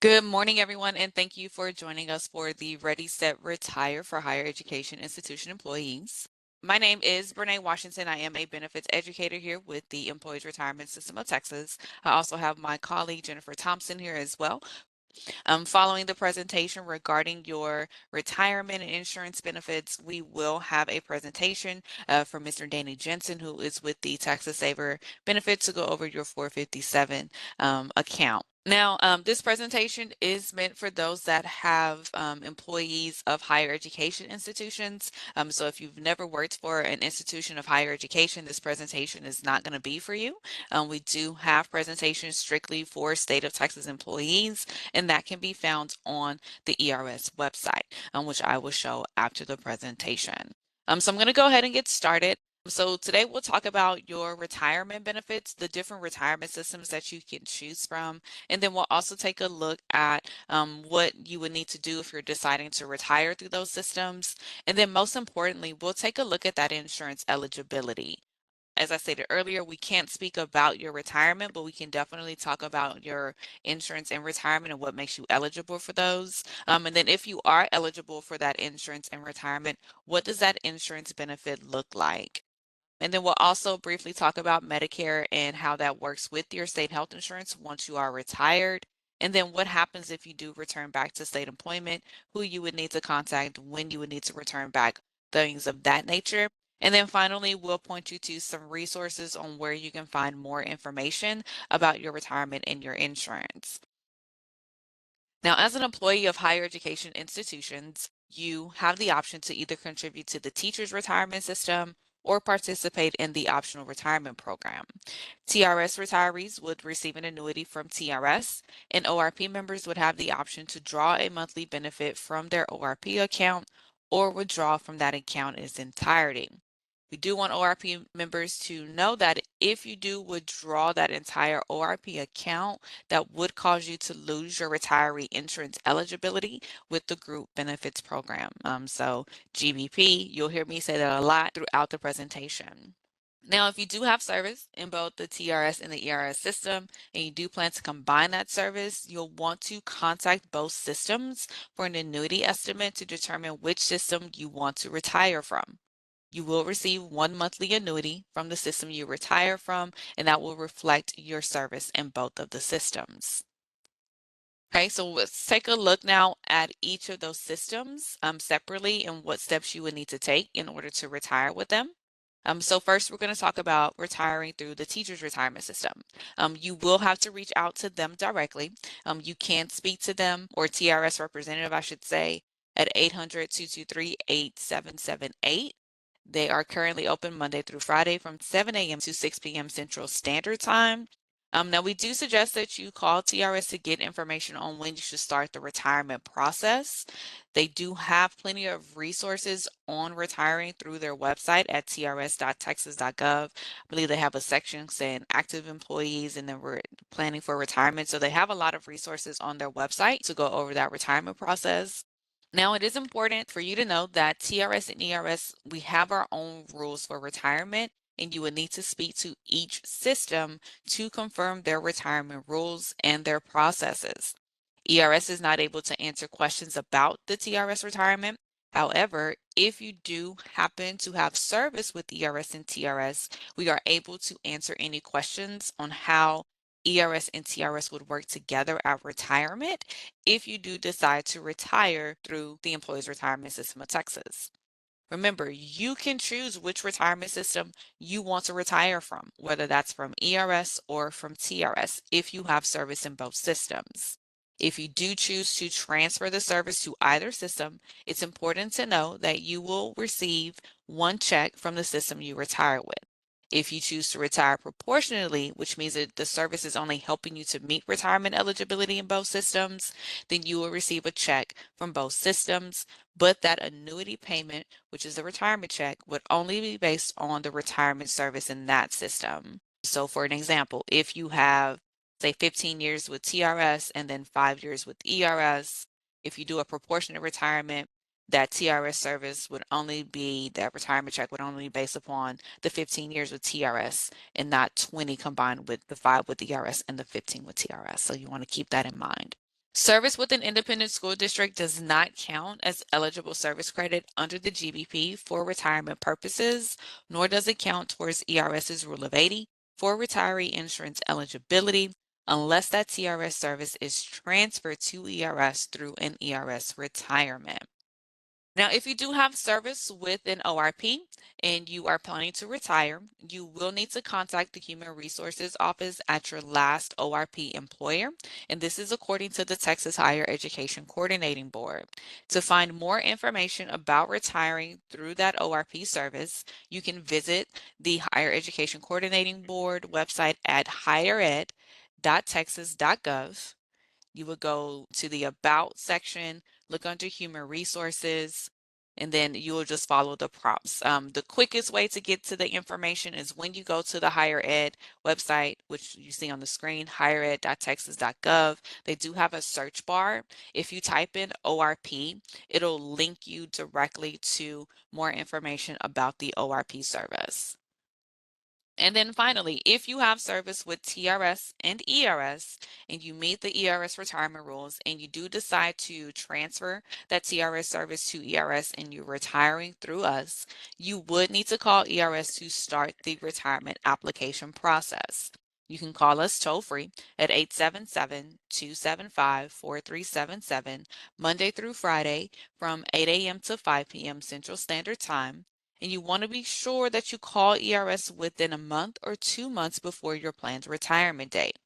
Good morning, everyone, and thank you for joining us for the Ready, Set, Retire for Higher Education Institution Employees. My name is Brene Washington. I am a benefits educator here with the Employees Retirement System of Texas. I also have my colleague Jennifer Thompson here as well. Following the presentation regarding your retirement and insurance benefits, we will have a presentation from Mr. Danny Jensen, who is with the Texas Saver Benefits, to go over your 457 account. Now, this presentation is meant for those that have employees of higher education institutions. So if you've never worked for an institution of higher education, this presentation is not going to be for you. We do have presentations strictly for state of Texas employees, and that can be found on the ERS website, which I will show after the presentation. So I'm going to go ahead and get started. So today we'll talk about your retirement benefits, the different retirement systems that you can choose from, and then we'll also take a look at what you would need to do if you're deciding to retire through those systems. And then most importantly, we'll take a look at that insurance eligibility. As I stated earlier, we can't speak about your retirement, but we can definitely talk about your insurance and retirement and what makes you eligible for those. And then if you are eligible for that insurance and retirement, what does that insurance benefit look like? And then we'll also briefly talk about Medicare and how that works with your state health insurance once you are retired. And then what happens if you do return back to state employment, who you would need to contact, when you would need to return back, things of that nature. And then finally, we'll point you to some resources on where you can find more information about your retirement and your insurance. Now, as an employee of higher education institutions, you have the option to either contribute to the teacher's retirement system or participate in the optional retirement program. TRS retirees would receive an annuity from TRS, and ORP members would have the option to draw a monthly benefit from their ORP account or withdraw from that account in its entirety. We do want ORP members to know that if you do withdraw that entire ORP account, that would cause you to lose your retiree insurance eligibility with the group benefits program. So GBP, you'll hear me say that a lot throughout the presentation. Now, if you do have service in both the TRS and the ERS system, and you do plan to combine that service, you'll want to contact both systems for an annuity estimate to determine which system you want to retire from. You will receive one monthly annuity from the system you retire from, and that will reflect your service in both of the systems. Okay, so let's take a look now at each of those systems separately and what steps you would need to take in order to retire with them. So first, we're going to talk about retiring through the teacher's retirement system. You will have to reach out to them directly. You can speak to them, or TRS representative, I should say, at 800-223-8778. They are currently open Monday through Friday from 7 a.m. to 6 p.m. Central Standard Time. Now, we do suggest that you call TRS to get information on when you should start the retirement process. They do have plenty of resources on retiring through their website at trs.texas.gov. I believe they have a section saying active employees and then we're planning for retirement. So they have a lot of resources on their website to go over that retirement process. Now, it is important for you to know that TRS and ERS, we have our own rules for retirement, and you will need to speak to each system to confirm their retirement rules and their processes. ERS is not able to answer questions about the TRS retirement. However, if you do happen to have service with ERS and TRS, we are able to answer any questions on how ERS and TRS would work together at retirement if you do decide to retire through the Employees Retirement System of Texas. Remember, you can choose which retirement system you want to retire from, whether that's from ERS or from TRS, if you have service in both systems. If you do choose to transfer the service to either system, it's important to know that you will receive one check from the system you retire with. If you choose to retire proportionally, which means that the service is only helping you to meet retirement eligibility in both systems, then you will receive a check from both systems, but that annuity payment, which is the retirement check, would only be based on the retirement service in that system. So for an example, if you have, say, 15 years with TRS and then 5 years with ERS, if you do a proportionate retirement, that TRS service would only be, that retirement check would only be based upon the 15 years with TRS and not 20 combined with the 5 with ERS and the 15 with TRS. So you want to keep that in mind. Service with an independent school district does not count as eligible service credit under the GBP for retirement purposes, nor does it count towards ERS's Rule of 80 for retiree insurance eligibility unless that TRS service is transferred to ERS through an ERS retirement. Now, if you do have service with an ORP and you are planning to retire, you will need to contact the Human Resources Office at your last ORP employer, and this is according to the Texas Higher Education Coordinating Board. To find more information about retiring through that ORP service, you can visit the Higher Education Coordinating Board website at highered.texas.gov. You would go to the About section, look under Human Resources, and then you will just follow the prompts. The quickest way to get to the information is when you go to the Higher Ed website, which you see on the screen, highered.texas.gov. They do have a search bar. If you type in ORP, it'll link you directly to more information about the ORP service. And then finally, if you have service with TRS and ERS and you meet the ERS retirement rules and you do decide to transfer that TRS service to ERS and you're retiring through us, you would need to call ERS to start the retirement application process. You can call us toll free at 877-275-4377 Monday through Friday from 8 a.m. to 5 p.m. Central Standard Time, and you want to be sure that you call ERS within a month or 2 months before your planned retirement date.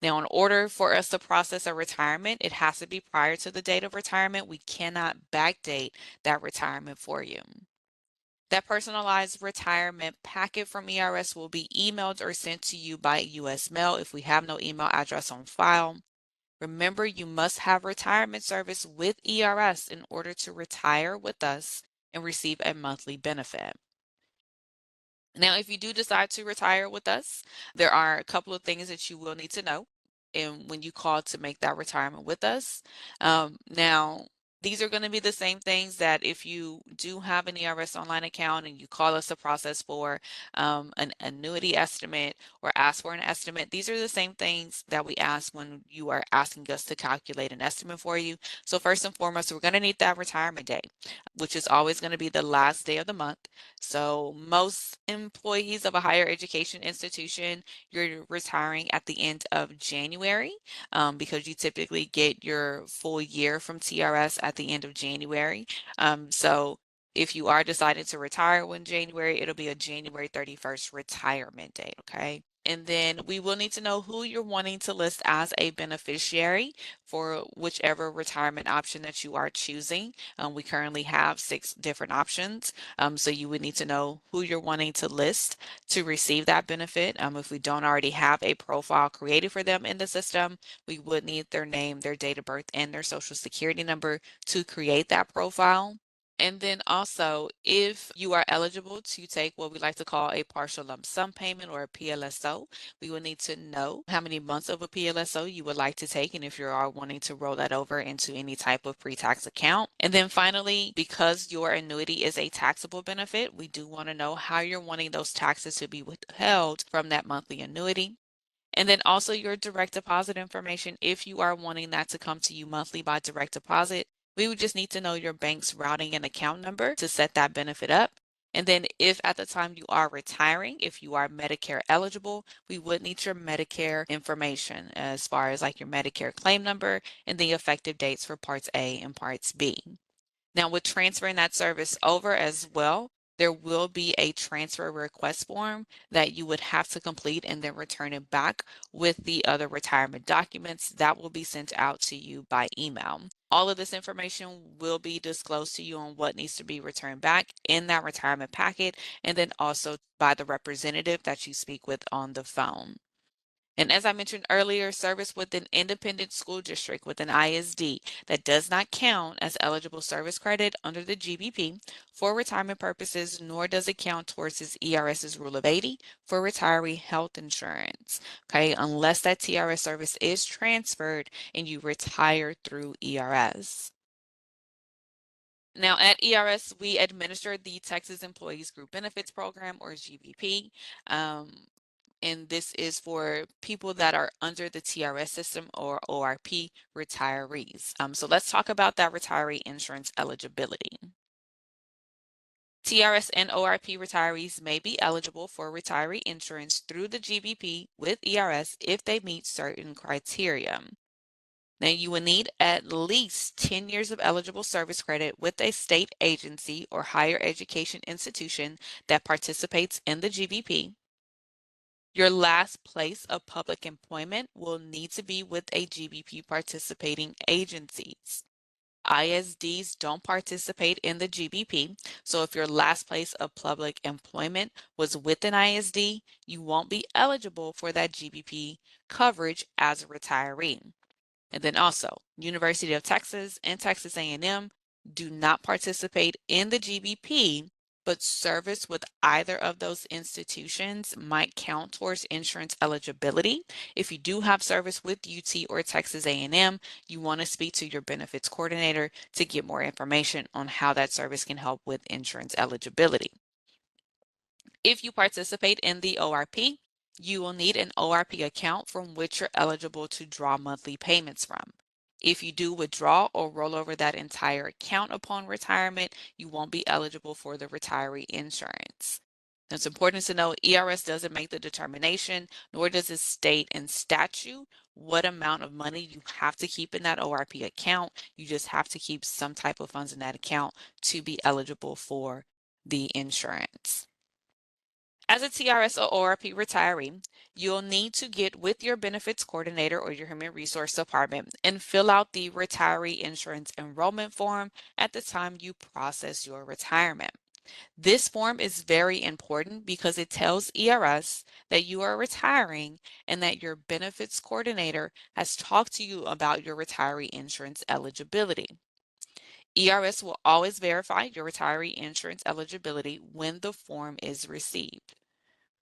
Now, in order for us to process a retirement, it has to be prior to the date of retirement. We cannot backdate that retirement for you. That personalized retirement packet from ERS will be emailed or sent to you by US mail if we have no email address on file. Remember, you must have retirement service with ERS in order to retire with us and receive a monthly benefit. Now, if you do decide to retire with us, there are a couple of things that you will need to know and when you call to make that retirement with us. Now, these are going to be the same things that if you do have an ERS online account and you call us to process for an annuity estimate or ask for an estimate, these are the same things that we ask when you are asking us to calculate an estimate for you. So first and foremost, we're going to need that retirement day, which is always going to be the last day of the month. So most employees of a higher education institution, you're retiring at the end of January because you typically get your full year from TRS at the end of January. So if you are deciding to retire in January, it'll be a January 31st retirement date, okay? And then we will need to know who you're wanting to list as a beneficiary for whichever retirement option that you are choosing. We currently have 6 different options. So you would need to know who you're wanting to list to receive that benefit. If we don't already have a profile created for them in the system, we would need their name, their date of birth, and their social security number to create that profile. And then also, if you are eligible to take what we like to call a partial lump sum payment or a PLSO, we will need to know how many months of a PLSO you would like to take and if you are wanting to roll that over into any type of pre-tax account. And then finally, because your annuity is a taxable benefit, we do want to know how you're wanting those taxes to be withheld from that monthly annuity. And then also your direct deposit information. If you are wanting that to come to you monthly by direct deposit, we would just need to know your bank's routing and account number to set that benefit up. And then if at the time you are retiring, if you are Medicare eligible, we would need your Medicare information as far as like your Medicare claim number and the effective dates for Parts A and Parts B. Now, with transferring that service over as well, there will be a transfer request form that you would have to complete and then return it back with the other retirement documents that will be sent out to you by email. All of this information will be disclosed to you on what needs to be returned back in that retirement packet and then also by the representative that you speak with on the phone. And as I mentioned earlier, service with an independent school district with an ISD that does not count as eligible service credit under the GBP for retirement purposes, nor does it count towards his ERS's Rule of 80 for retiree health insurance. Okay, unless that TRS service is transferred and you retire through ERS. Now, at ERS, we administer the Texas Employees Group Benefits Program, or GBP. and this is for people that are under the TRS system or ORP retirees. So let's talk about that retiree insurance eligibility. TRS and ORP retirees may be eligible for retiree insurance through the GBP with ERS if they meet certain criteria. Now, you will need at least 10 years of eligible service credit with a state agency or higher education institution that participates in the GBP. Your last place of public employment will need to be with a GBP participating agencies. ISDs don't participate in the GBP, so if your last place of public employment was with an ISD, you won't be eligible for that GBP coverage as a retiree. And then also, University of Texas and Texas A&M do not participate in the GBP, but service with either of those institutions might count towards insurance eligibility. If you do have service with UT or Texas A&M, you want to speak to your benefits coordinator to get more information on how that service can help with insurance eligibility. If you participate in the ORP, you will need an ORP account from which you're eligible to draw monthly payments from. If you do withdraw or roll over that entire account upon retirement, you won't be eligible for the retiree insurance. It's important to know ERS doesn't make the determination, nor does it state in statute what amount of money you have to keep in that ORP account. You just have to keep some type of funds in that account to be eligible for the insurance. As a TRS or ORP retiree, you'll need to get with your benefits coordinator or your human resource department and fill out the retiree insurance enrollment form at the time you process your retirement. This form is very important because it tells ERS that you are retiring and that your benefits coordinator has talked to you about your retiree insurance eligibility. ERS will always verify your retiree insurance eligibility when the form is received.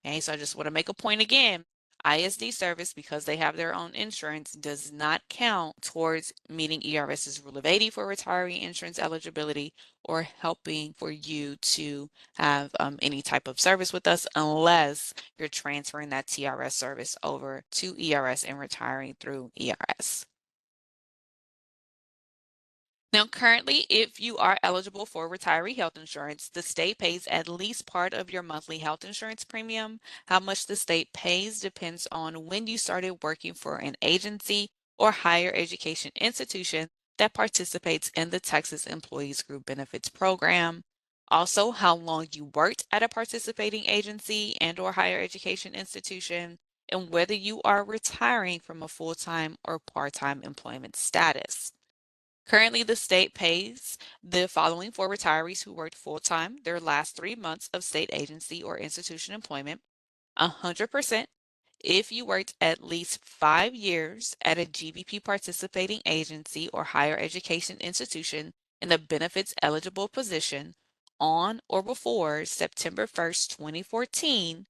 Okay, so I just want to make a point again. ISD service, because they have their own insurance, does not count towards meeting ERS's Rule of 80 for retiree insurance eligibility or helping for you to have any type of service with us unless you're transferring that TRS service over to ERS and retiring through ERS. Now, currently, if you are eligible for retiree health insurance, the state pays at least part of your monthly health insurance premium. How much the state pays depends on when you started working for an agency or higher education institution that participates in the Texas Employees Group Benefits Program. Also, how long you worked at a participating agency and or higher education institution, and whether you are retiring from a full-time or part-time employment status. Currently, the state pays the following for retirees who worked full-time their last 3 months of state agency or institution employment: 100% if you worked at least 5 years at a GBP participating agency or higher education institution in a benefits eligible position on or before September 1st, 2014,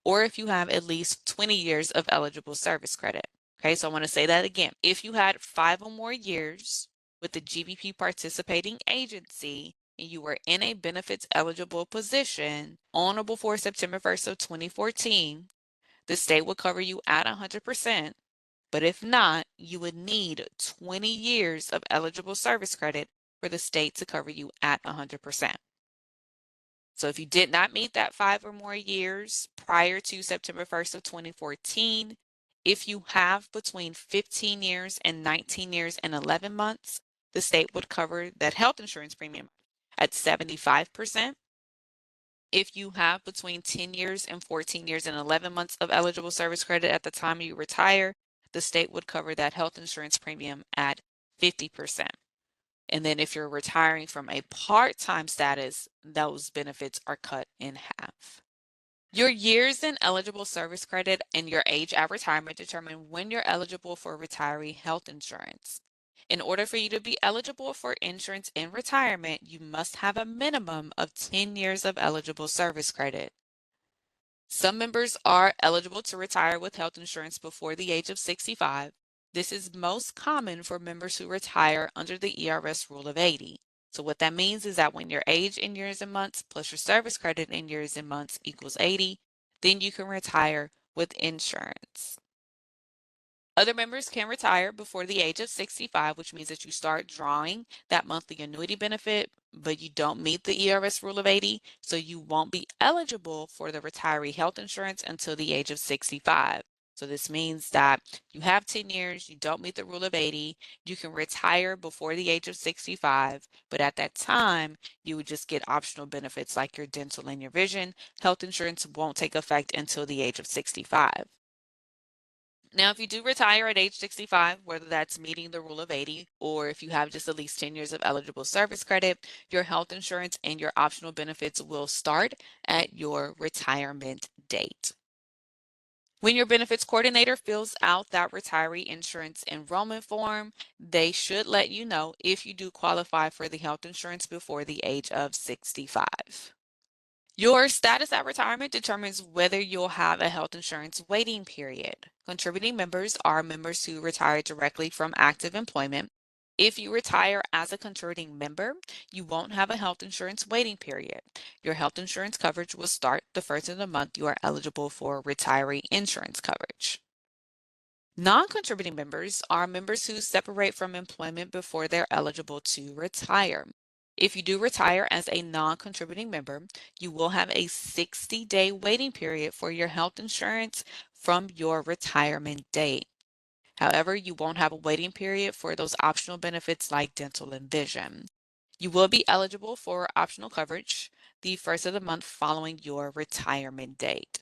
or if you have at least 20 years of eligible service credit. Okay, so I want to say that again. If you had 5 or more years with the GBP participating agency and you were in a benefits eligible position on or before September 1st of 2014, the state will cover you at 100%. But if not, you would need 20 years of eligible service credit for the state to cover you at 100%. So if you did not meet that 5 or more years prior to September 1st of 2014, if you have between 15 years and 19 years and 11 months, the state would cover that health insurance premium at 75%. If you have between 10 years and 14 years and 11 months of eligible service credit at the time you retire, the state would cover that health insurance premium at 50%. And then if you're retiring from a part-time status, those benefits are cut in half. Your years in eligible service credit and your age at retirement determine when you're eligible for retiree health insurance. In order for you to be eligible for insurance in retirement, you must have a minimum of 10 years of eligible service credit. Some members are eligible to retire with health insurance before the age of 65. This is most common for members who retire under the ERS Rule of 80. So what that means is that when your age in years and months plus your service credit in years and months equals 80, then you can retire with insurance. Other members can retire before the age of 65, which means that you start drawing that monthly annuity benefit, but you don't meet the ERS rule of 80, so you won't be eligible for the retiree health insurance until the age of 65. So this means that you have 10 years, you don't meet the rule of 80, you can retire before the age of 65, but at that time, you would just get optional benefits like your dental and your vision. Health insurance won't take effect until the age of 65. Now, if you do retire at age 65, whether that's meeting the rule of 80 or if you have just at least 10 years of eligible service credit, your health insurance and your optional benefits will start at your retirement date. When your benefits coordinator fills out that retiree insurance enrollment form, they should let you know if you do qualify for the health insurance before the age of 65. Your status at retirement determines whether you'll have a health insurance waiting period. Contributing members are members who retire directly from active employment. If you retire as a contributing member, you won't have a health insurance waiting period. Your health insurance coverage will start the first of the month you are eligible for retiree insurance coverage. Non-contributing members are members who separate from employment before they're eligible to retire. If you do retire as a non-contributing member, you will have a 60-day waiting period for your health insurance from your retirement date. However, you won't have a waiting period for those optional benefits like dental and vision. You will be eligible for optional coverage the first of the month following your retirement date.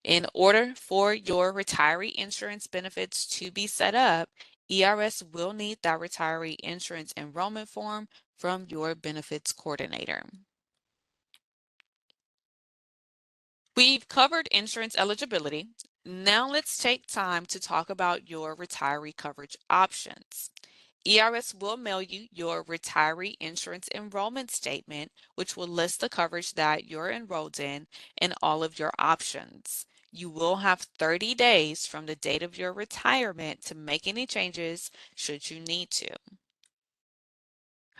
In order for your retiree insurance benefits to be set up, ERS will need that retiree insurance enrollment form from your benefits coordinator. We've covered insurance eligibility. Now let's take time to talk about your retiree coverage options. ERS will mail you your retiree insurance enrollment statement, which will list the coverage that you're enrolled in and all of your options. You will have 30 days from the date of your retirement to make any changes should you need to.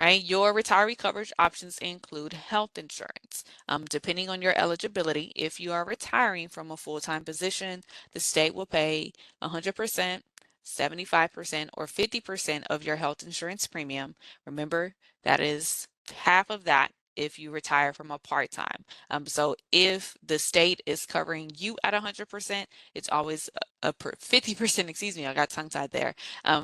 Right, your retiree coverage options include health insurance. Depending on your eligibility, if you are retiring from a full-time position, the state will pay 100%, 75%, or 50% of your health insurance premium. Remember, that is half of that if you retire from a part-time. So if the state is covering you at 100%, it's always a 50%, excuse me, I got tongue-tied there,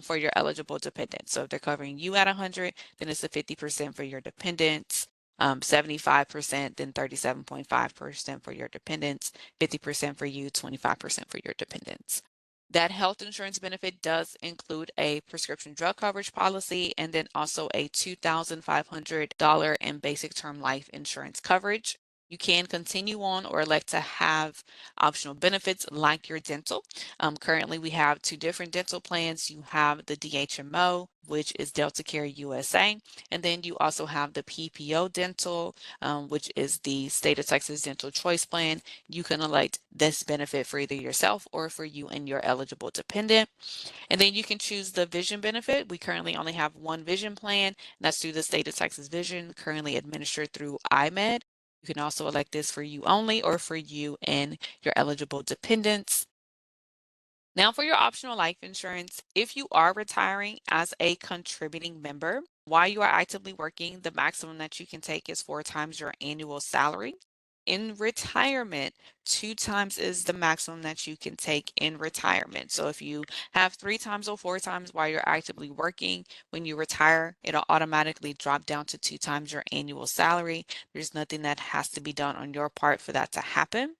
for your eligible dependents. So if they're covering you at 100, then it's a 50% for your dependents, 75%, then 37.5% for your dependents, 50% for you, 25% for your dependents. That health insurance benefit does include a prescription drug coverage policy and then also a $2,500 in basic term life insurance coverage. You can continue on or elect to have optional benefits like your dental. Currently, we have two different dental plans. You have the DHMO, which is Delta Care USA, and then you also have the PPO Dental, which is the State of Texas Dental Choice Plan. You can elect this benefit for either yourself or for you and your eligible dependent. And then you can choose the vision benefit. We currently only have one vision plan, and that's through the State of Texas Vision, currently administered through IMED. You can also elect this for you only or for you and your eligible dependents. Now, for your optional life insurance, if you are retiring as a contributing member, while you are actively working, the maximum that you can take is 4 times your annual salary. In retirement, 2 times is the maximum that you can take in retirement. So if you have 3 times or 4 times while you're actively working, when you retire, it'll automatically drop down to 2 times your annual salary. There's nothing that has to be done on your part for that to happen.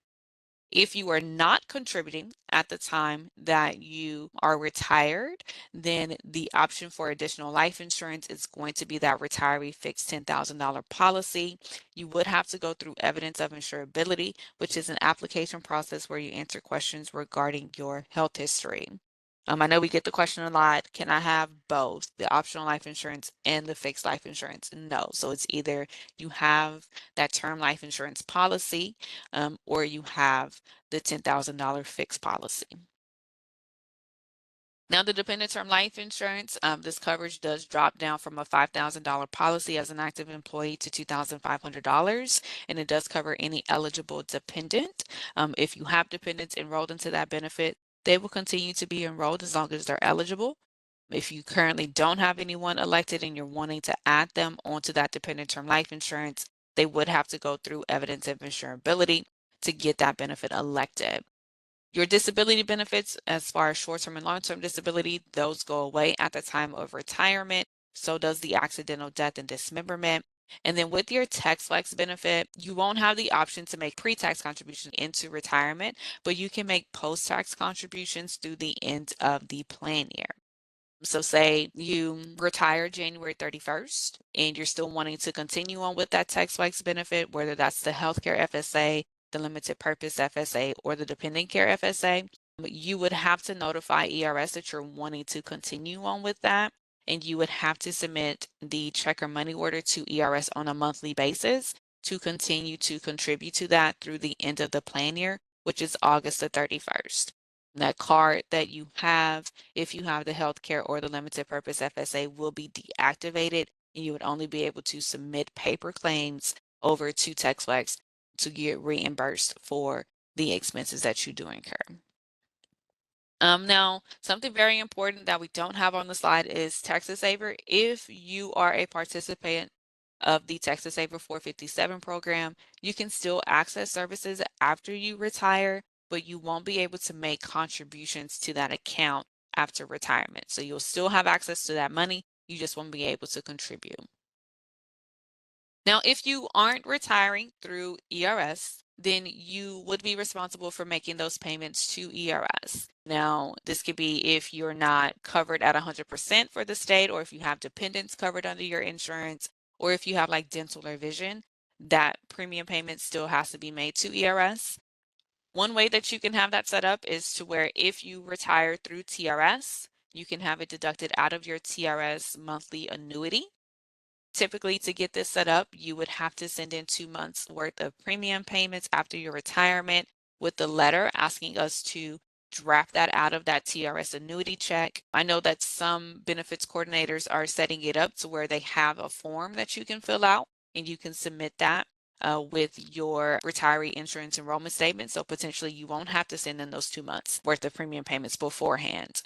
If you are not contributing at the time that you are retired, then the option for additional life insurance is going to be that retiree fixed $10,000 policy. You would have to go through evidence of insurability, which is an application process where you answer questions regarding your health history. I know we get the question a lot, can I have both the optional life insurance and the fixed life insurance? No. So it's either you have that term life insurance policy, or you have the $10,000 fixed policy. Now, the dependent term life insurance, this coverage does drop down from a $5,000 policy as an active employee to $2,500, and it does cover any eligible dependent. If you have dependents enrolled into that benefit, they will continue to be enrolled as long as they're eligible. If you currently don't have anyone elected and you're wanting to add them onto that dependent term life insurance, they would have to go through evidence of insurability to get that benefit elected. Your disability benefits, as far as short-term and long-term disability, those go away at the time of retirement. So does the accidental death and dismemberment. And then with your tax flex benefit, you won't have the option to make pre-tax contributions into retirement, but you can make post-tax contributions through the end of the plan year. So say you retire January 31st and you're still wanting to continue on with that tax flex benefit, whether that's the healthcare FSA, the limited purpose FSA, or the dependent care FSA, you would have to notify ERS that you're wanting to continue on with that. And you would have to submit the check or money order to ERS on a monthly basis to continue to contribute to that through the end of the plan year, which is August the 31st. That card that you have, if you have the healthcare or the limited purpose FSA, will be deactivated, and you would only be able to submit paper claims over to TextFlex to get reimbursed for the expenses that you do incur. Now, something very important that we don't have on the slide is Texas Saver. If you are a participant of the Texas Saver 457 program, you can still access services after you retire, but you won't be able to make contributions to that account after retirement. So you'll still have access to that money, you just won't be able to contribute. Now, if you aren't retiring through ERS, then you would be responsible for making those payments to ERS. Now, this could be if you're not covered at 100% for the state, or if you have dependents covered under your insurance, or if you have like dental or vision, that premium payment still has to be made to ERS. One way that you can have that set up is to where if you retire through TRS, you can have it deducted out of your TRS monthly annuity. Typically, to get this set up, you would have to send in 2 months worth of premium payments after your retirement with the letter asking us to draft that out of that TRS annuity check. I know that some benefits coordinators are setting it up to where they have a form that you can fill out and you can submit that with your retiree insurance enrollment statement. So potentially you won't have to send in those 2 months worth of premium payments beforehand.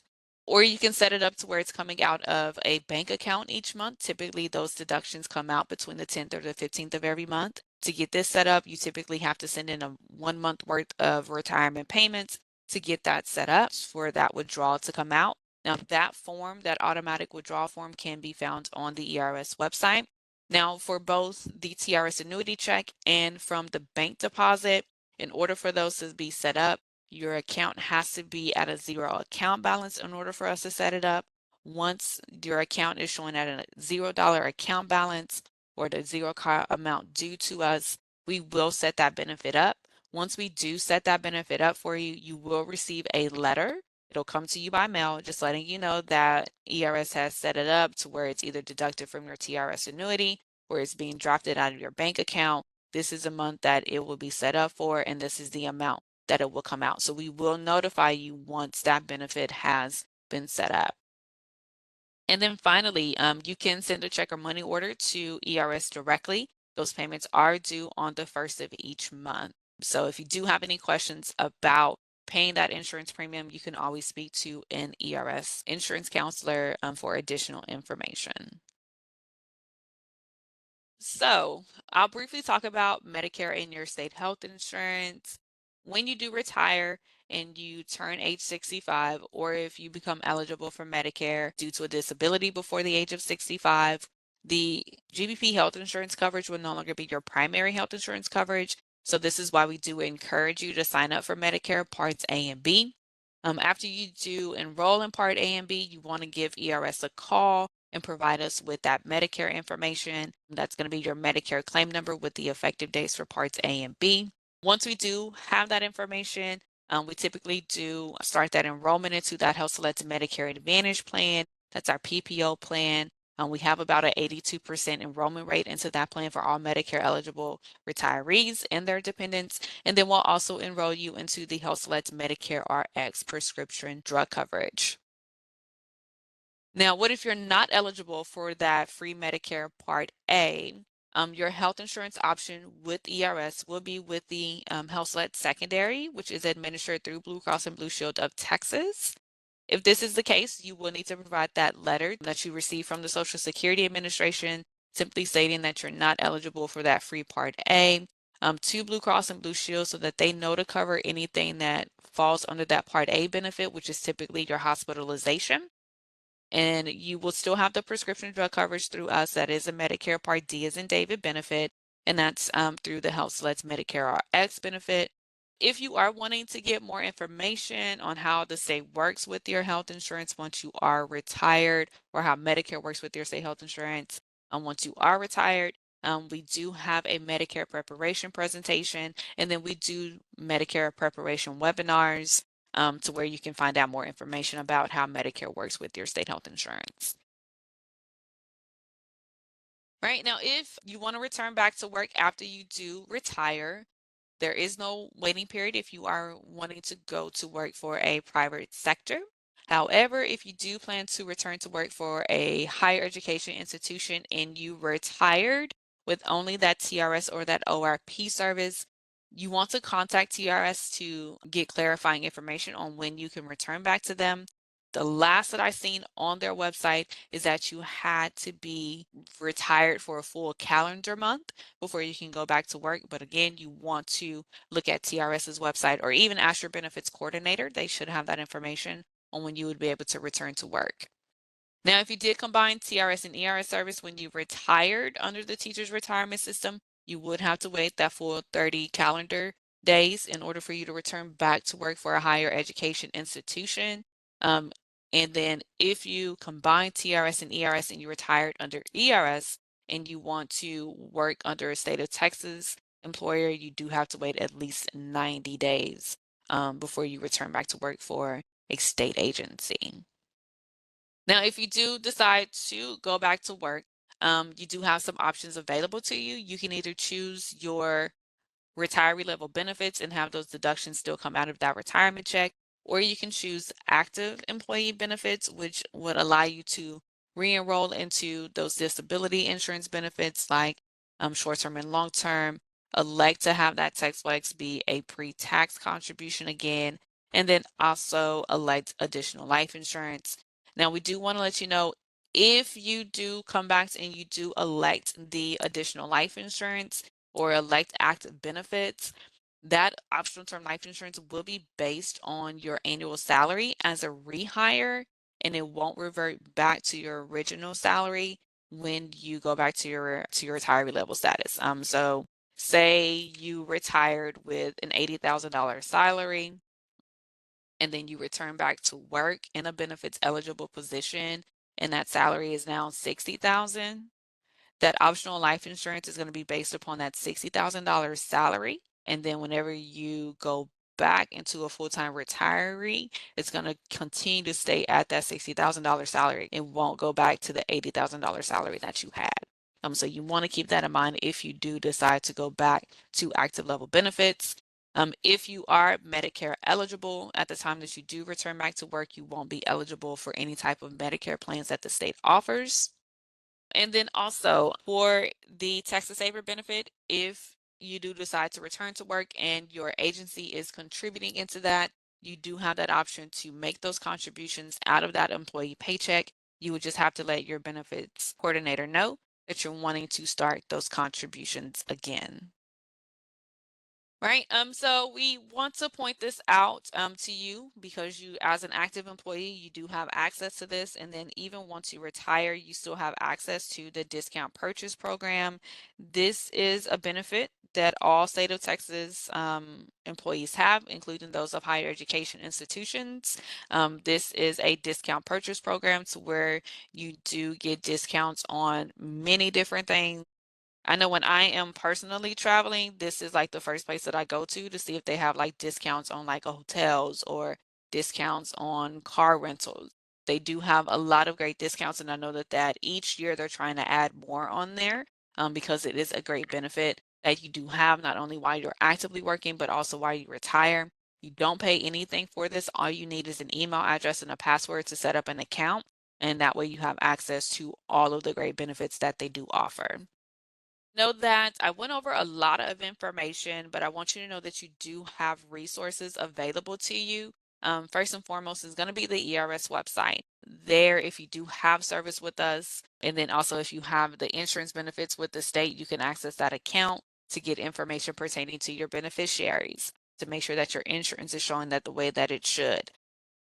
Or you can set it up to where it's coming out of a bank account each month. Typically, those deductions come out between the 10th or the 15th of every month. To get this set up, you typically have to send in a 1 month worth of retirement payments to get that set up for that withdrawal to come out. Now, that form, that automatic withdrawal form, can be found on the ERS website. Now, for both the TRS annuity check and from the bank deposit, in order for those to be set up, your account has to be at a zero account balance in order for us to set it up. Once your account is showing at a $0 account balance or the zero amount due to us, we will set that benefit up. Once we do set that benefit up for you, you will receive a letter. It'll come to you by mail, just letting you know that ERS has set it up to where it's either deducted from your TRS annuity or it's being drafted out of your bank account. This is a month that it will be set up for, and this is the amount that it will come out. So we will notify you once that benefit has been set up. And then finally, you can send a check or money order to ERS directly. Those payments are due on the first of each month. So if you do have any questions about paying that insurance premium, you can always speak to an ERS insurance counselor for additional information. So, I'll briefly talk about Medicare and your state health insurance. When you do retire and you turn age 65, or if you become eligible for Medicare due to a disability before the age of 65, the GBP health insurance coverage will no longer be your primary health insurance coverage. So, this is why we do encourage you to sign up for Medicare Parts A and B. After you do enroll in Part A and B, you want to give ERS a call and provide us with that Medicare information. That's going to be your Medicare claim number with the effective dates for Parts A and B. Once we do have that information, we typically do start that enrollment into that Health Select Medicare Advantage plan. That's our PPO plan. We have about an 82% enrollment rate into that plan for all Medicare eligible retirees and their dependents. And then we'll also enroll you into the Health Select Medicare RX prescription drug coverage. Now, what if you're not eligible for that free Medicare Part A? Your health insurance option with ERS will be with the HealthSelect Secondary, which is administered through Blue Cross and Blue Shield of Texas. If this is the case, you will need to provide that letter that you received from the Social Security Administration, simply stating that you're not eligible for that free Part A, to Blue Cross and Blue Shield so that they know to cover anything that falls under that Part A benefit, which is typically your hospitalization. And you will still have the prescription drug coverage through us. That is a Medicare Part D as in David benefit, and that's through the Health Select's Medicare RX benefit. If you are wanting to get more information on how the state works with your health insurance once you are retired, or how Medicare works with your state health insurance once you are retired, we do have a Medicare preparation presentation, and then we do Medicare preparation webinars to where you can find out more information about how Medicare works with your state health insurance. Right now, if you want to return back to work after you do retire, there is no waiting period if you are wanting to go to work for a private sector. However, if you do plan to return to work for a higher education institution and you retired with only that TRS or that ORP service, you want to contact TRS to get clarifying information on when you can return back to them. The last that I seen on their website is that you had to be retired for a full calendar month before you can go back to work. But again, you want to look at TRS's website or even ask your benefits coordinator. They should have that information on when you would be able to return to work. Now, if you did combine TRS and ERS service when you retired under the teacher's retirement system, you would have to wait that full 30 calendar days in order for you to return back to work for a higher education institution. Um, and then if you combine TRS and ERS and you retired under ERS and you want to work under a state of Texas employer, you do have to wait at least 90 days before you return back to work for a state agency. Now, if you do decide to go back to work, you do have some options available to you. You can either choose your retiree level benefits and have those deductions still come out of that retirement check, or you can choose active employee benefits, which would allow you to re-enroll into those disability insurance benefits like short-term and long-term, elect to have that tax flex be a pre-tax contribution again, and then also elect additional life insurance. Now, we do want to let you know if you do come back and you do elect the additional life insurance, or elect active benefits, that optional term life insurance will be based on your annual salary as a rehire, and it won't revert back to your original salary when you go back to your retiree level status. So say you retired with an $80,000 salary, and then you return back to work in a benefits eligible position, and that salary is now 60,000. That optional life insurance is going to be based upon that $60,000 salary. And then whenever you go back into a full-time retiree, it's going to continue to stay at that $60,000 salary. It won't go back to the $80,000 salary that you had. So you want to keep that in mind if you do decide to go back to active level benefits. If you are Medicare eligible at the time that you do return back to work, you won't be eligible for any type of Medicare plans that the state offers. And then also for the Texas Saver benefit, if you do decide to return to work and your agency is contributing into that, you do have that option to make those contributions out of that employee paycheck. You would just have to let your benefits coordinator know that you're wanting to start those contributions again. Right. So we want to point this out to you because you, as an active employee, you do have access to this. And then even once you retire, you still have access to the discount purchase program. This is a benefit that all state of Texas employees have, including those of higher education institutions. This is a discount purchase program to where you do get discounts on many different things. I know when I am personally traveling, this is like the first place that I go to see if they have like discounts on like hotels or discounts on car rentals. They do have a lot of great discounts, and I know that each year they're trying to add more on there because it is a great benefit that you do have not only while you're actively working, but also while you retire. You don't pay anything for this. All you need is an email address and a password to set up an account. and that way you have access to all of the great benefits that they do offer. Know that I went over a lot of information, but I want you to know that you do have resources available to you. First and foremost is going to be the ERS website. There, if you do have service with us, and then also if you have the insurance benefits with the state, you can access that account to get information pertaining to your beneficiaries to make sure that your insurance is showing that the way that it should.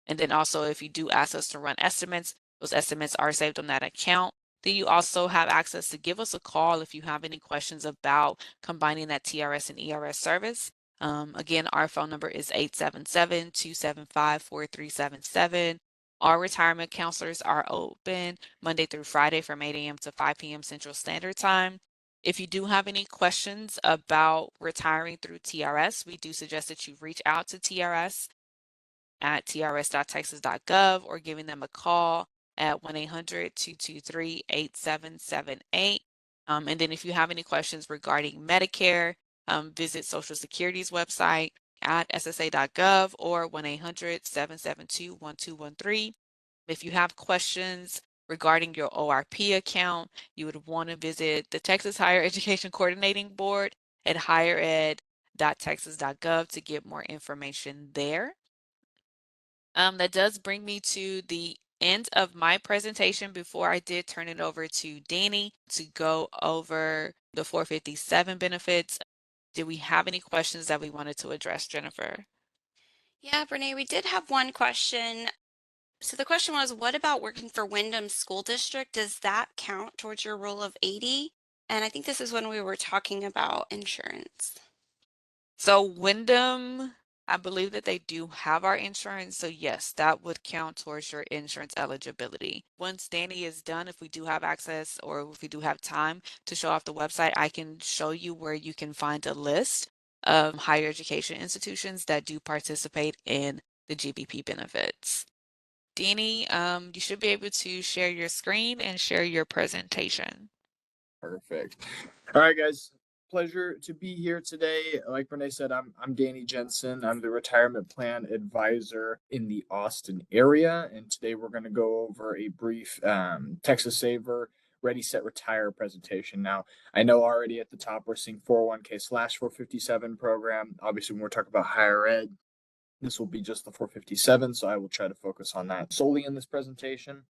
And then also, if you do ask us to run estimates, those estimates are saved on that account. Then you also have access to give us a call if you have any questions about combining that TRS and ERS service. Again, our phone number is 877-275-4377. Our retirement counselors are open Monday through Friday from 8 a.m. to 5 p.m. Central Standard Time. If you do have any questions about retiring through TRS, we do suggest that you reach out to TRS at trs.texas.gov or giving them a call at 1-800-223-8778. And then if you have any questions regarding Medicare, visit Social Security's website at ssa.gov or 1-800-772-1213. If you have questions regarding your ORP account, you would want to visit the Texas Higher Education Coordinating Board at highered.texas.gov to get more information there. That does bring me to the end of my presentation before I did turn it over to Danny to go over the 457 benefits. Do we have any questions that we wanted to address, Jennifer? Yeah, Brene, we did have one question. So the question was, what about working for Wyndham School District? Does that count towards your rule of 80? And I think this is when we were talking about insurance. So Wyndham, I believe that they do have our insurance. So yes, that would count towards your insurance eligibility. Once Danny is done, if we do have access or if we do have time to show off the website, I can show you where you can find a list of higher education institutions that do participate in the GBP benefits. Danny, you should be able to share your screen and share your presentation. Perfect. All right, guys. Pleasure to be here today. Like Renee said, I'm Danny Jensen. I'm the retirement plan advisor in the Austin area, and today we're going to go over a brief Texas Saver Ready Set Retire presentation. Now, I know already at the top we're seeing 401k/457 program. Obviously, when we're talking about higher ed, this will be just the 457, so I will try to focus on that solely in this presentation.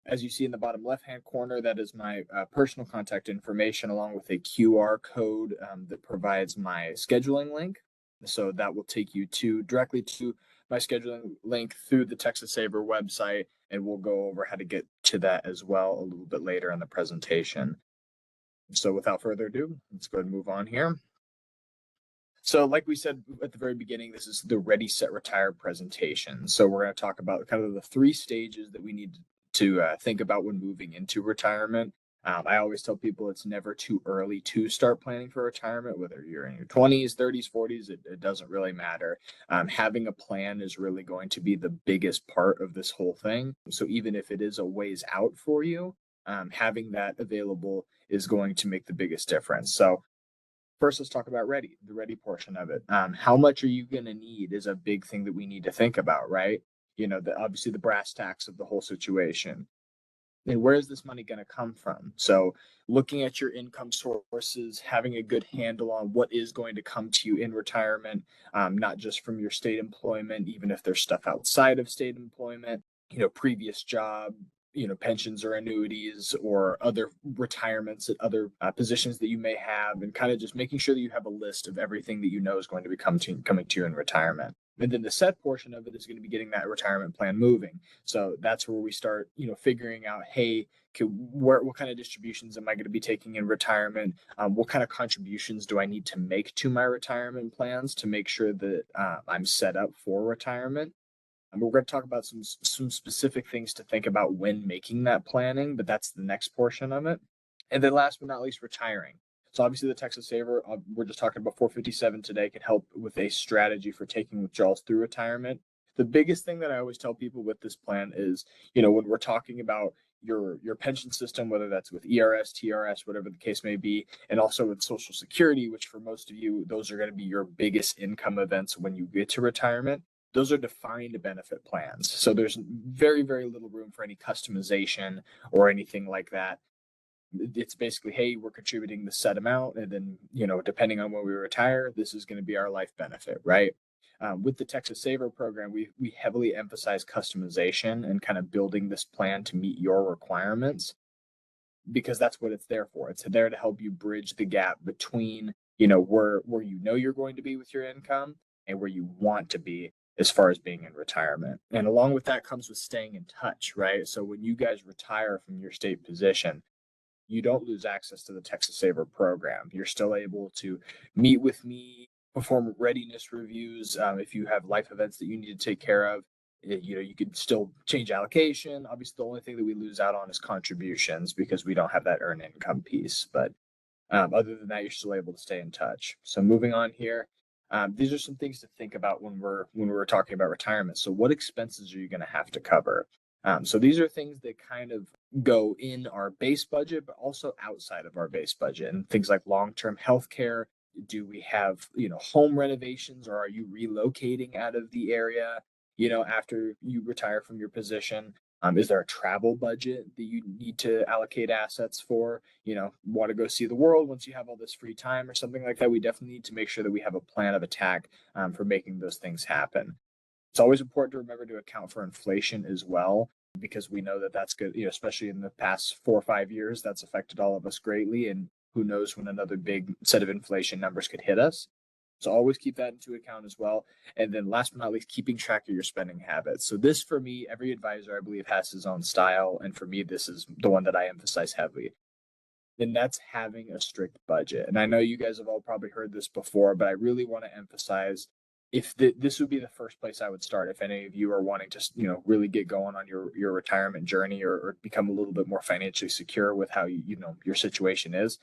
As you see in the bottom left-hand corner, that is my personal contact information along with a QR code that provides my scheduling link. So that will take you directly to my scheduling link through the Texas Saver website, and we'll go over how to get to that as well a little bit later in the presentation. So without further ado, let's go ahead and move on here. So like we said at the very beginning, this is the Ready, Set, Retire presentation. So we're going to talk about kind of the three stages that we need to think about when moving into retirement. I always tell people it's never too early to start planning for retirement, whether you're in your 20s, 30s, 40s, it doesn't really matter. Having a plan is really going to be the biggest part of this whole thing. So even if it is a ways out for you, having that available is going to make the biggest difference. So first, let's talk about the ready portion of it. How much are you going to need is a big thing that we need to think about, right? Obviously the brass tacks of the whole situation. And where is this money going to come from? So looking at your income sources, having a good handle on what is going to come to you in retirement, not just from your state employment, even if there's stuff outside of state employment, previous job, pensions or annuities or other retirements at other positions that you may have, and kind of just making sure that you have a list of everything that you know is going to be coming to you in retirement. And then the set portion of it is going to be getting that retirement plan moving. So that's where we start, figuring out, hey, what kind of distributions am I going to be taking in retirement? What kind of contributions do I need to make to my retirement plans to make sure that I'm set up for retirement? And we're going to talk about some specific things to think about when making that planning, but that's the next portion of it. And then last but not least, retiring. So obviously the Texas Saver, we're just talking about 457 today, can help with a strategy for taking withdrawals through retirement. The biggest thing that I always tell people with this plan is, when we're talking about your pension system, whether that's with ERS, TRS, whatever the case may be, and also with Social Security, which for most of you, those are going to be your biggest income events when you get to retirement. Those are defined benefit plans. So there's very, very little room for any customization or anything like that. It's basically, hey, we're contributing the set amount, and then, depending on when we retire, this is going to be our life benefit, right? With the Texas Saver program, we heavily emphasize customization and kind of building this plan to meet your requirements, because that's what it's there for. It's there to help you bridge the gap between, where you're going to be with your income and where you want to be as far as being in retirement. And along with that comes with staying in touch, right? So when you guys retire from your state position, you don't lose access to the Texas Saver program. You're still able to meet with me, perform readiness reviews. If you have life events that you need to take care of, you can still change allocation. Obviously, the only thing that we lose out on is contributions because we don't have that earned income piece. But other than that, you're still able to stay in touch. So moving on here, these are some things to think about when we're talking about retirement. So what expenses are you going to have to cover? So these are things that kind of go in our base budget, but also outside of our base budget, and things like long-term healthcare. Do we have, home renovations, or are you relocating out of the area, after you retire from your position? Is there a travel budget that you need to allocate assets for? Want to go see the world once you have all this free time or something like that? We definitely need to make sure that we have a plan of attack for making those things happen. It's always important to remember to account for inflation as well, because we know that that's good, especially in the past 4 or 5 years, that's affected all of us greatly. And who knows when another big set of inflation numbers could hit us. So always keep that into account as well. And then last but not least, keeping track of your spending habits. So this, for me, every advisor, I believe, has his own style. And for me, this is the one that I emphasize heavily. And that's having a strict budget. And I know you guys have all probably heard this before, but I really want to emphasize, if this would be the first place I would start, if any of you are wanting to, really get going on your retirement journey, or become a little bit more financially secure with how your situation is.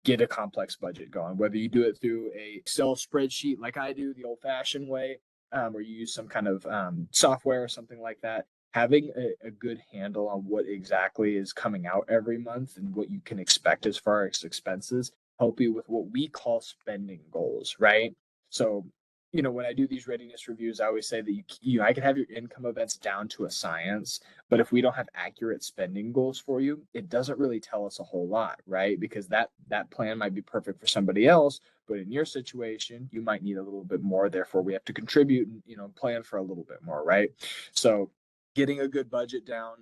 Get a complex budget going, whether you do it through a Excel spreadsheet like I do the old fashioned way, or you use some kind of software or something like that. Having a good handle on what exactly is coming out every month and what you can expect as far as expenses help you with what we call spending goals, right? So, when I do these readiness reviews, I always say that I can have your income events down to a science, but if we don't have accurate spending goals for you, it doesn't really tell us a whole lot, right? Because that plan might be perfect for somebody else, but in your situation, you might need a little bit more. Therefore, we have to contribute and, plan for a little bit more, right? So getting a good budget down,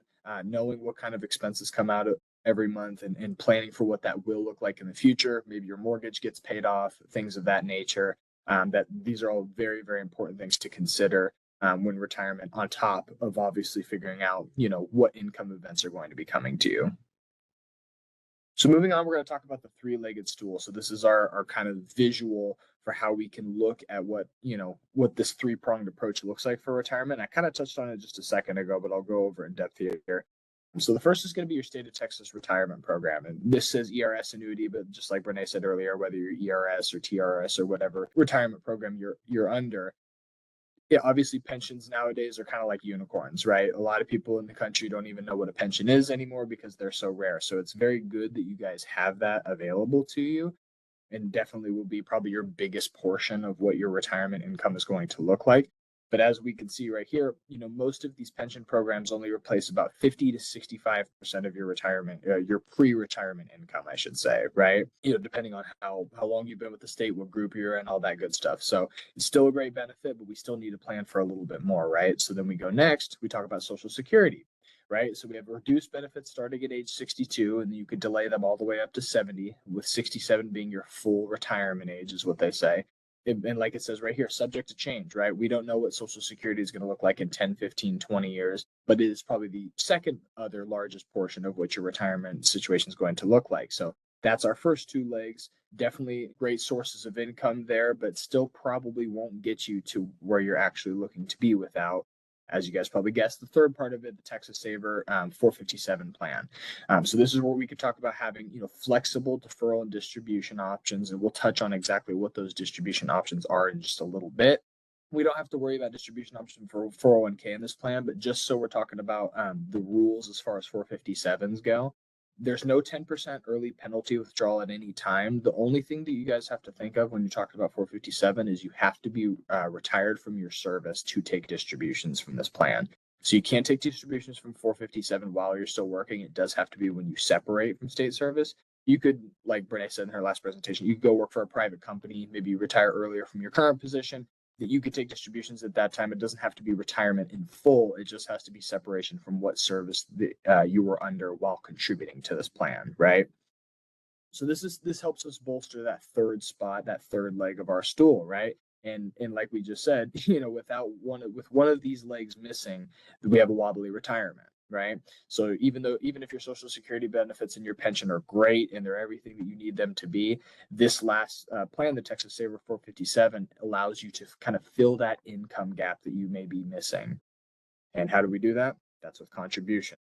knowing what kind of expenses come out of every month, and planning for what that will look like in the future. Maybe your mortgage gets paid off, things of that nature. That these are all very, very important things to consider when retirement, on top of obviously figuring out, what income events are going to be coming to you. So moving on, we're going to talk about the three-legged stool. So this is our kind of visual for how we can look at what this three-pronged approach looks like for retirement. I kind of touched on it just a second ago, but I'll go over in depth here. So the first is going to be your state of Texas retirement program. And this says ERS annuity, but just like Renee said earlier, whether you're ERS or TRS or whatever retirement program you're under, yeah, obviously pensions nowadays are kind of like unicorns, right? A lot of people in the country don't even know what a pension is anymore because they're so rare. So it's very good that you guys have that available to you, and definitely will be probably your biggest portion of what your retirement income is going to look like. But as we can see right here, most of these pension programs only replace about 50 to 65% of your retirement, your pre-retirement income, I should say, right? Depending on how long you've been with the state, what group you're in, all that good stuff. So it's still a great benefit, but we still need to plan for a little bit more, right? So then we go next, we talk about Social Security, right? So we have reduced benefits starting at age 62, and you could delay them all the way up to 70, with 67 being your full retirement age, is what they say. And like it says right here, subject to change, right? We don't know what Social Security is going to look like in 10, 15, 20 years, but it is probably the second other largest portion of what your retirement situation is going to look like. So that's our first two legs. Definitely great sources of income there, but still probably won't get you to where you're actually looking to be without, as you guys probably guessed, the third part of it, the Texas Saver 457 plan. So this is where we could talk about having, flexible deferral and distribution options, and we'll touch on exactly what those distribution options are in just a little bit. We don't have to worry about distribution option for 401k in this plan, but just so we're talking about the rules as far as 457s go, There's no 10% early penalty withdrawal at any time. The only thing that you guys have to think of when you're talking about 457 is you have to be retired from your service to take distributions from this plan. So you can't take distributions from 457 while you're still working. It does have to be when you separate from state service. You could, like Brene said in her last presentation, you could go work for a private company, maybe you retire earlier from your current position, that you could take distributions at that time. It doesn't have to be retirement in full. It just has to be separation from what service that, you were under while contributing to this plan, right? So this helps us bolster that third spot, that third leg of our stool, right? And like we just said, with one of these legs missing, we have a wobbly retirement, right? So even if your social security benefits and your pension are great and they're everything that you need them to be, this last plan, the Texas Saver 457, allows you to kind of fill that income gap that you may be missing. And how do we do that? That's with contribution.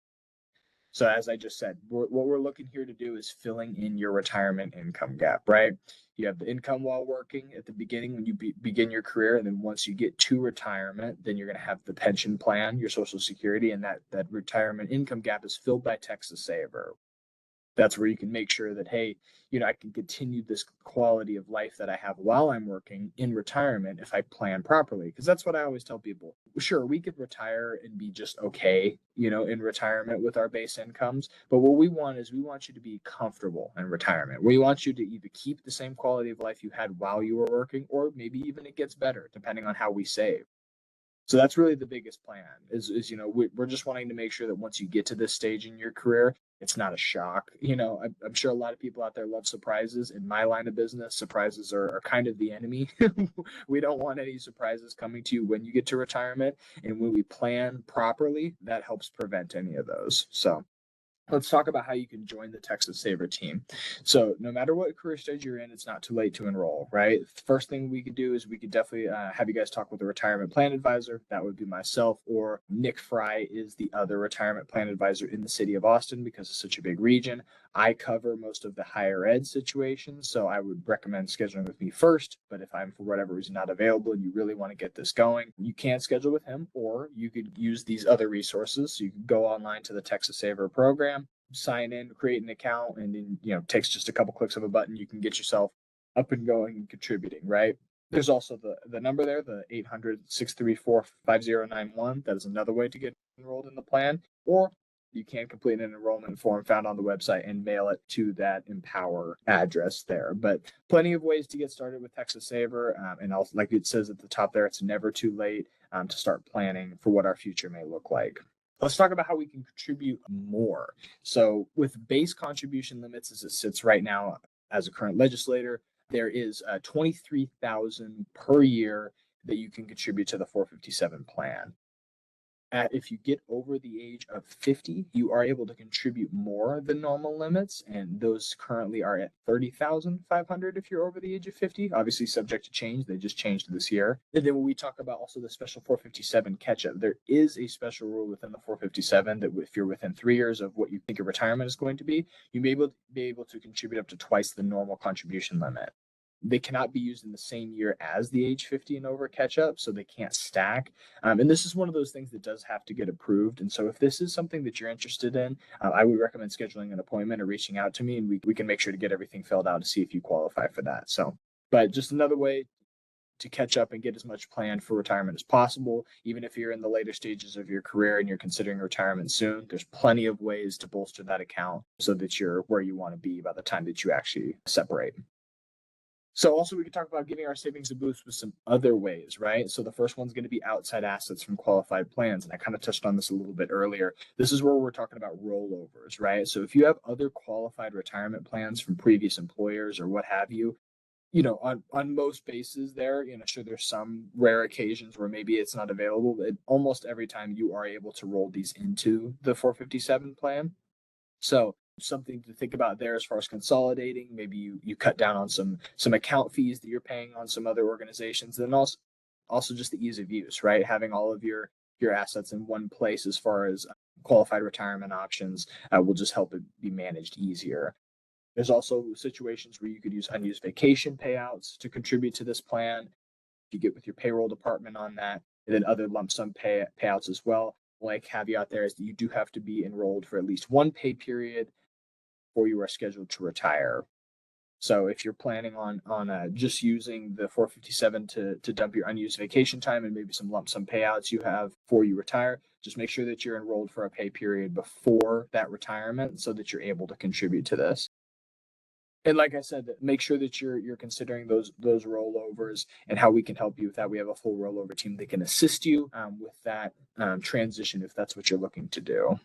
So as I just said, what we're looking here to do is filling in your retirement income gap, right? You have the income while working at the beginning when you begin your career, and then once you get to retirement, then you're going to have the pension plan, your Social Security, and that retirement income gap is filled by Texas Saver. That's where you can make sure that, hey, I can continue this quality of life that I have while I'm working in retirement if I plan properly. Because that's what I always tell people. Sure, we could retire and be just okay, in retirement with our base incomes. But what we want is we want you to be comfortable in retirement. We want you to either keep the same quality of life you had while you were working, or maybe even it gets better depending on how we save. So that's really the biggest plan is we're just wanting to make sure that once you get to this stage in your career, it's not a shock. I'm sure a lot of people out there love surprises. In my line of business, surprises are kind of the enemy. We don't want any surprises coming to you when you get to retirement. And when we plan properly, that helps prevent any of those. So let's talk about how you can join the Texas Saver team. So no matter what career stage you're in, it's not too late to enroll, right? First thing we could do is we could definitely have you guys talk with a retirement plan advisor. That would be myself, or Nick Fry is the other retirement plan advisor in the city of Austin because it's such a big region. I cover most of the higher ed situations, so I would recommend scheduling with me first. But if I'm for whatever reason not available and you really want to get this going, you can schedule with him, or you could use these other resources. So you can go online to the Texas Saver program, sign in, create an account, and then takes just a couple clicks of a button. You can get yourself up and going and contributing, right? There's also the number there, the 800-634-5091. That is another way to get enrolled in the plan. Or you can complete an enrollment form found on the website and mail it to that Empower address there. But plenty of ways to get started with Texas Saver. And also, like it says at the top there, it's never too late to start planning for what our future may look like. Let's talk about how we can contribute more. So with base contribution limits as it sits right now as a current legislator, there is 23,000 per year that you can contribute to the 457 plan. If you get over the age of 50, you are able to contribute more than normal limits, and those currently are at 30,500 if you're over the age of 50. Obviously, subject to change. They just changed this year. And then when we talk about also the special 457 catch-up, there is a special rule within the 457 that if you're within 3 years of what you think your retirement is going to be, you may be able to contribute up to twice the normal contribution limit. They cannot be used in the same year as the age 50 and over catch up, so they can't stack. And this is one of those things that does have to get approved. And so if this is something that you're interested in, I would recommend scheduling an appointment or reaching out to me, and we can make sure to get everything filled out to see if you qualify for that. So, but just another way to catch up and get as much planned for retirement as possible. Even if you're in the later stages of your career and you're considering retirement soon, there's plenty of ways to bolster that account so that you're where you want to be by the time that you actually separate. So also we could talk about giving our savings a boost with some other ways, right? So the first one's going to be outside assets from qualified plans. And I kind of touched on this a little bit earlier. This is where we're talking about rollovers, right? So if you have other qualified retirement plans from previous employers or what have you, on most bases there, sure, there's some rare occasions where maybe it's not available, but almost every time you are able to roll these into the 457 plan. So something to think about there as far as consolidating. Maybe you cut down on some account fees that you're paying on some other organizations. And also just the ease of use, right? Having all of your assets in one place as far as qualified retirement options will just help it be managed easier. There's also situations where you could use unused vacation payouts to contribute to this plan. You get with your payroll department on that, and then other lump sum payouts as well. Like caveat there is that you do have to be enrolled for at least one pay period before you are scheduled to retire. So if you're planning on just using the 457 to dump your unused vacation time and maybe some lump sum payouts you have before you retire, just make sure that you're enrolled for a pay period before that retirement so that you're able to contribute to this. And like I said, make sure that you're considering those rollovers and how we can help you with that. We have a full rollover team that can assist you with that transition if that's what you're looking to do.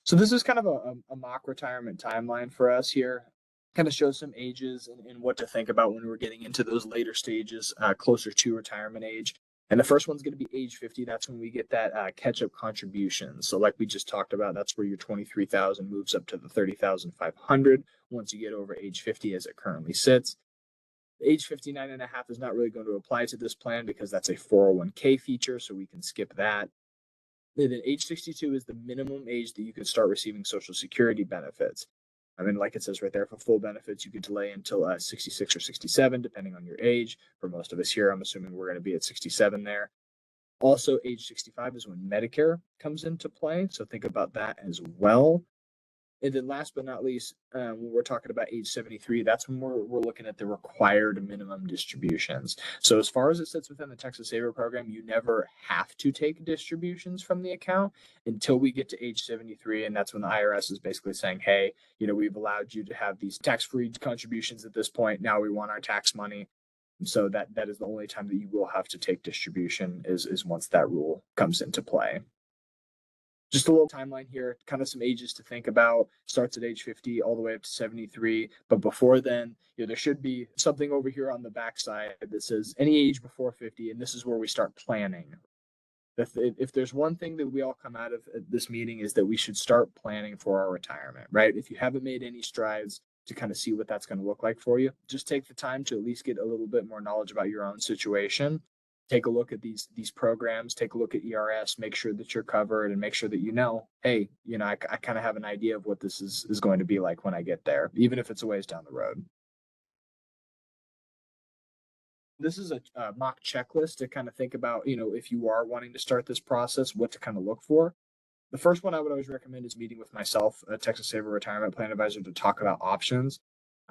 So this is kind of a mock retirement timeline for us here. Kind of shows some ages and what to think about when we're getting into those later stages, closer to retirement age. And the first one's going to be age 50. That's when we get that catch-up contribution. So like we just talked about, that's where your 23,000 moves up to the 30,500 once you get over age 50 as it currently sits. Age 59 and a half is not really going to apply to this plan because that's a 401k feature, so we can skip that. And then age 62 is the minimum age that you could start receiving Social Security benefits. I mean, like it says right there, for full benefits, you could delay until 66 or 67, depending on your age. For most of us here, I'm assuming we're going to be at 67 there. Also, age 65 is when Medicare comes into play. So think about that as well. And then last but not least, when we're talking about age 73, that's when we're looking at the required minimum distributions. So as far as it sits within the Texas Saver program, you never have to take distributions from the account until we get to age 73. And that's when the IRS is basically saying, hey, we've allowed you to have these tax-free contributions at this point. Now we want our tax money. So that is the only time that you will have to take distribution is once that rule comes into play. Just a little timeline here, kind of some ages to think about. Starts at age 50 all the way up to 73. But before then, there should be something over here on the backside that says any age before 50, and this is where we start planning. If there's one thing that we all come out of this meeting is that we should start planning for our retirement, right? If you haven't made any strides to kind of see what that's going to look like for you, just take the time to at least get a little bit more knowledge about your own situation. Take a look at these programs, take a look at ERS, make sure that you're covered and make sure that hey, I kind of have an idea of what this is going to be like when I get there, even if it's a ways down the road. This is a mock checklist to kind of think about, if you are wanting to start this process, what to kind of look for. The first one I would always recommend is meeting with myself, a Texas Saver Retirement Plan Advisor, to talk about options,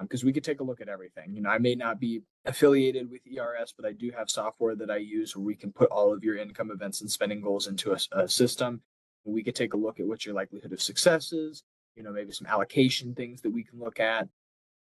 because we could take a look at everything. I may not be affiliated with ERS, but I do have software that I use where we can put all of your income events and spending goals into a system. We could take a look at what your likelihood of success is, maybe some allocation things that we can look at.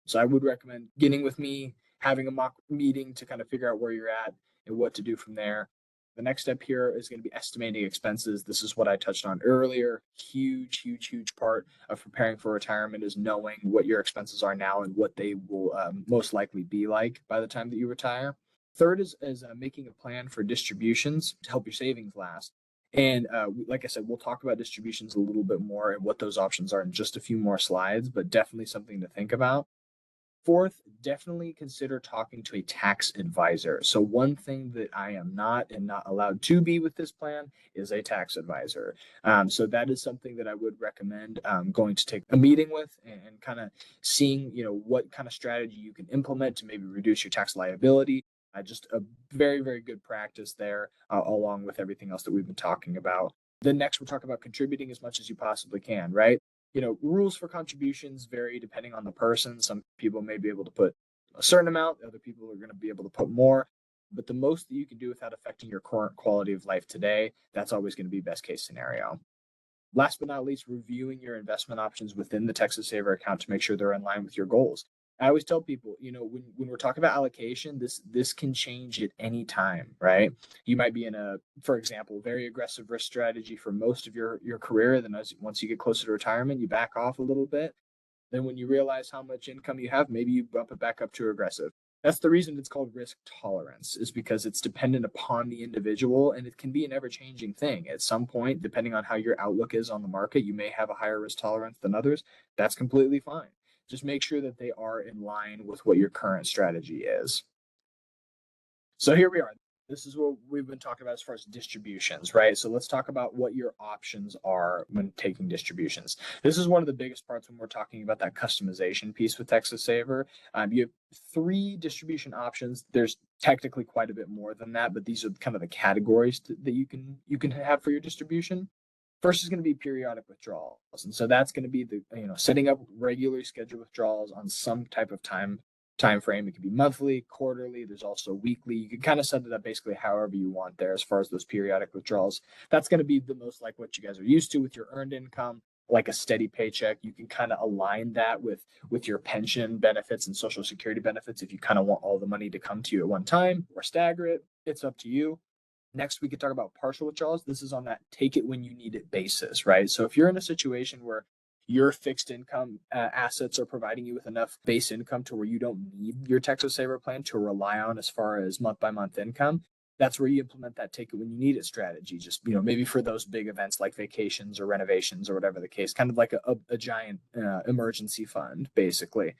So I would recommend getting with me, having a mock meeting to kind of figure out where you're at and what to do from there. The next step here is going to be estimating expenses. This is what I touched on earlier. Huge, huge, huge part of preparing for retirement is knowing what your expenses are now and what they will most likely be like by the time that you retire. Third is making a plan for distributions to help your savings last. And like I said, we'll talk about distributions a little bit more and what those options are in just a few more slides, but definitely something to think about. Fourth, definitely consider talking to a tax advisor. So one thing that I am not allowed to be with this plan is a tax advisor. So that is something that I would recommend going to take a meeting with and kind of seeing, what kind of strategy you can implement to maybe reduce your tax liability. Just a very, very good practice there, along with everything else that we've been talking about. Then next, we'll talk about contributing as much as you possibly can, right? Rules for contributions vary depending on the person. Some people may be able to put a certain amount, other people are going to be able to put more. But the most that you can do without affecting your current quality of life today, that's always going to be best case scenario. Last but not least, reviewing your investment options within the Texas Saver account to make sure they're in line with your goals. I always tell people, when we're talking about allocation, this can change at any time, right? You might be in for example, very aggressive risk strategy for most of your career. Then once you get closer to retirement, you back off a little bit. Then when you realize how much income you have, maybe you bump it back up to aggressive. That's the reason it's called risk tolerance, is because it's dependent upon the individual and it can be an ever-changing thing. At some point, depending on how your outlook is on the market, you may have a higher risk tolerance than others. That's completely fine. Just make sure that they are in line with what your current strategy is. So here we are. This is what we've been talking about as far as distributions, right? So let's talk about what your options are when taking distributions. This is one of the biggest parts when we're talking about that customization piece with Texas Saver. You have 3 distribution options. There's technically quite a bit more than that, but these are kind of the categories that you can have for your distribution. First is going to be periodic withdrawals. And so that's going to be the, setting up regularly scheduled withdrawals on some type of time frame. It could be monthly, quarterly. There's also weekly. You can kind of set it up basically however you want there as far as those periodic withdrawals. That's going to be the most like what you guys are used to with your earned income, like a steady paycheck. You can kind of align that with your pension benefits and social security benefits if you kind of want all the money to come to you at one time or stagger it. It's up to you. Next, we could talk about partial withdrawals. This is on that take it when you need it basis, right? So if you're in a situation where your fixed income assets are providing you with enough base income to where you don't need your Texas Saver plan to rely on as far as month by month income, that's where you implement that take it when you need it strategy. Just, maybe for those big events like vacations or renovations or whatever the case, kind of like a giant emergency fund, basically.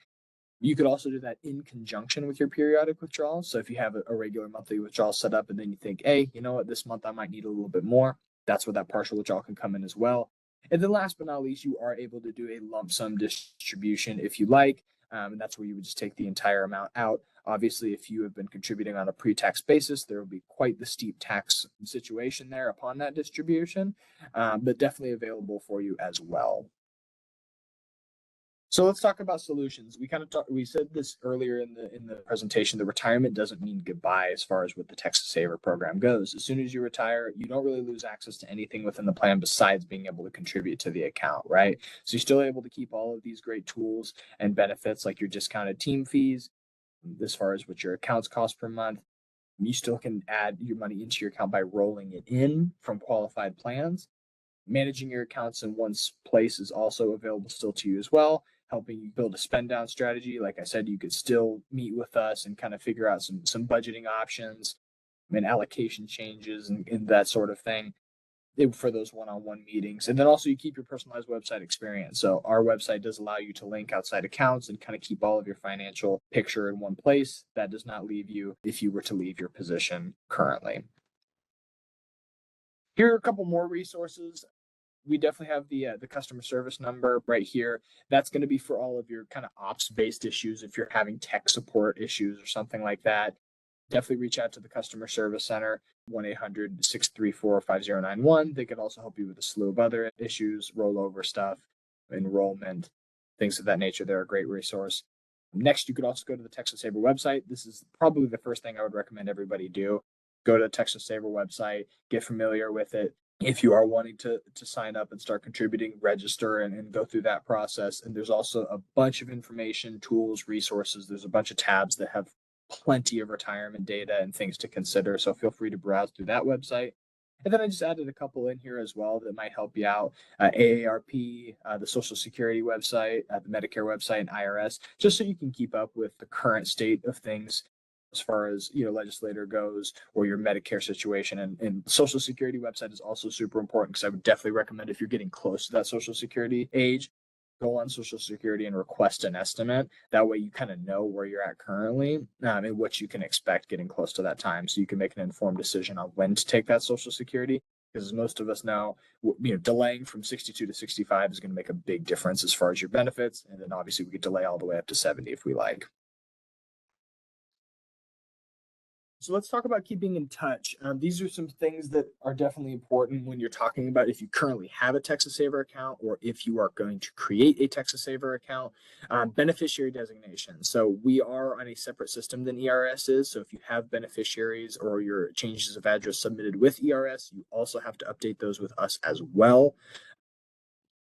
You could also do that in conjunction with your periodic withdrawals. So if you have a regular monthly withdrawal set up and then you think, hey, you know what, this month I might need a little bit more, that's where that partial withdrawal can come in as well. And then last but not least, you are able to do a lump sum distribution if you like. And that's where you would just take the entire amount out. Obviously, if you have been contributing on a pre-tax basis, there will be quite the steep tax situation there upon that distribution, but definitely available for you as well. So let's talk about solutions. We said this earlier in the presentation. The retirement doesn't mean goodbye as far as what the Texas Saver program goes. As soon as you retire, you don't really lose access to anything within the plan besides being able to contribute to the account, right? So you're still able to keep all of these great tools and benefits like your discounted team fees, as far as what your accounts cost per month. You still can add your money into your account by rolling it in from qualified plans. Managing your accounts in one place is also available still to you as well, helping you build a spend down strategy. Like I said, you could still meet with us and kind of figure out some budgeting options and allocation changes and that sort of thing for those one-on-one meetings. And then also you keep your personalized website experience. So our website does allow you to link outside accounts and kind of keep all of your financial picture in one place. That does not leave you if you were to leave your position currently. Here are a couple more resources. We definitely have the customer service number right here. That's going to be for all of your kind of ops based issues. If you're having tech support issues or something like that, definitely reach out to the customer service center, 1-800-634-5091. They can also help you with a slew of other issues, rollover stuff, enrollment, things of that nature. They're a great resource. Next, you could also go to the Texas Saver website. This is probably the first thing I would recommend everybody do. Go to the Texas Saver website, get familiar with it. If you are wanting to sign up and start contributing, register and go through that process. And there's also a bunch of information, tools, resources. There's a bunch of tabs that have plenty of retirement data and things to consider. So feel free to browse through that website. And then I just added a couple in here as well that might help you out. AARP, the Social Security website, the Medicare website, and IRS, just so you can keep up with the current state of things as far as legislator goes or your Medicare situation. And Social Security website is also super important because I would definitely recommend if you're getting close to that Social Security age, go on Social Security and request an estimate. That way you kind of know where you're at currently and what you can expect getting close to that time, so you can make an informed decision on when to take that Social Security. Because as most of us know, delaying from 62 to 65 is going to make a big difference as far as your benefits. And then obviously we could delay all the way up to 70 if we like. So let's talk about keeping in touch. These are some things that are definitely important when you're talking about if you currently have a Texas Saver account or if you are going to create a Texas Saver account. Beneficiary designation. So we are on a separate system than ERS is. So if you have beneficiaries or your changes of address submitted with ERS, you also have to update those with us as well.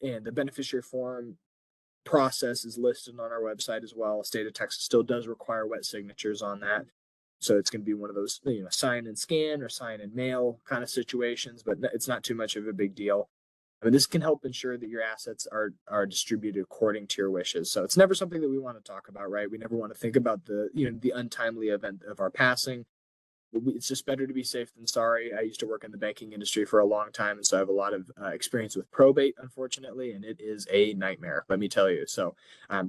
And the beneficiary form process is listed on our website as well. State of Texas still does require wet signatures on that. So it's going to be one of those, sign and scan or sign and mail kind of situations, but it's not too much of a big deal. I mean, this can help ensure that your assets are distributed according to your wishes. So it's never something that we want to talk about, right? We never want to think about the untimely event of our passing. It's just better to be safe than sorry. I used to work in the banking industry for a long time, and so I have a lot of experience with probate, unfortunately, and it is a nightmare, let me tell you. So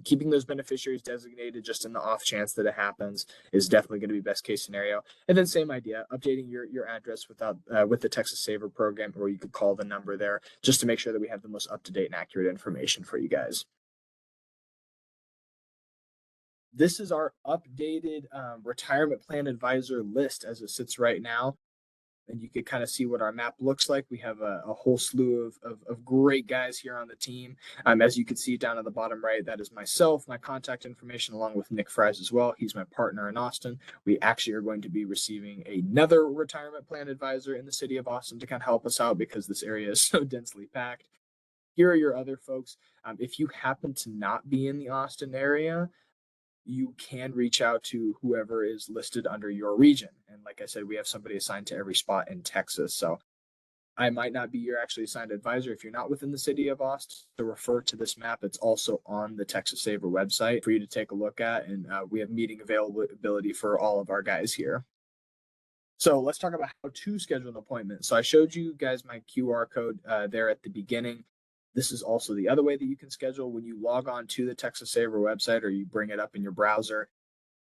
keeping those beneficiaries designated just in the off chance that it happens is definitely going to be best case scenario. And then same idea, updating your address with the Texas Saver program, or you could call the number there just to make sure that we have the most up-to-date and accurate information for you guys. This is our updated retirement plan advisor list as it sits right now. and you could kind of see what our map looks like. We have a whole slew of great guys here on the team. As you can see down at the bottom right, that is myself, my contact information, along with Nick Fries as well. He's my partner in Austin. We actually are going to be receiving another retirement plan advisor in the city of Austin to kind of help us out because this area is so densely packed. Here are your other folks. If you happen to not be in the Austin area, you can reach out to whoever is listed under your region. And like I said, we have somebody assigned to every spot in Texas. So I might not be your actually assigned advisor if you're not within the city of Austin. To refer to this map, it's also on the Texas Saver website for you to take a look at. And we have meeting availability for all of our guys here. So let's talk about how to schedule an appointment. So I showed you guys my QR code there at the beginning. This is also the other way that you can schedule when you log on to the Texas Saver website or you bring it up in your browser.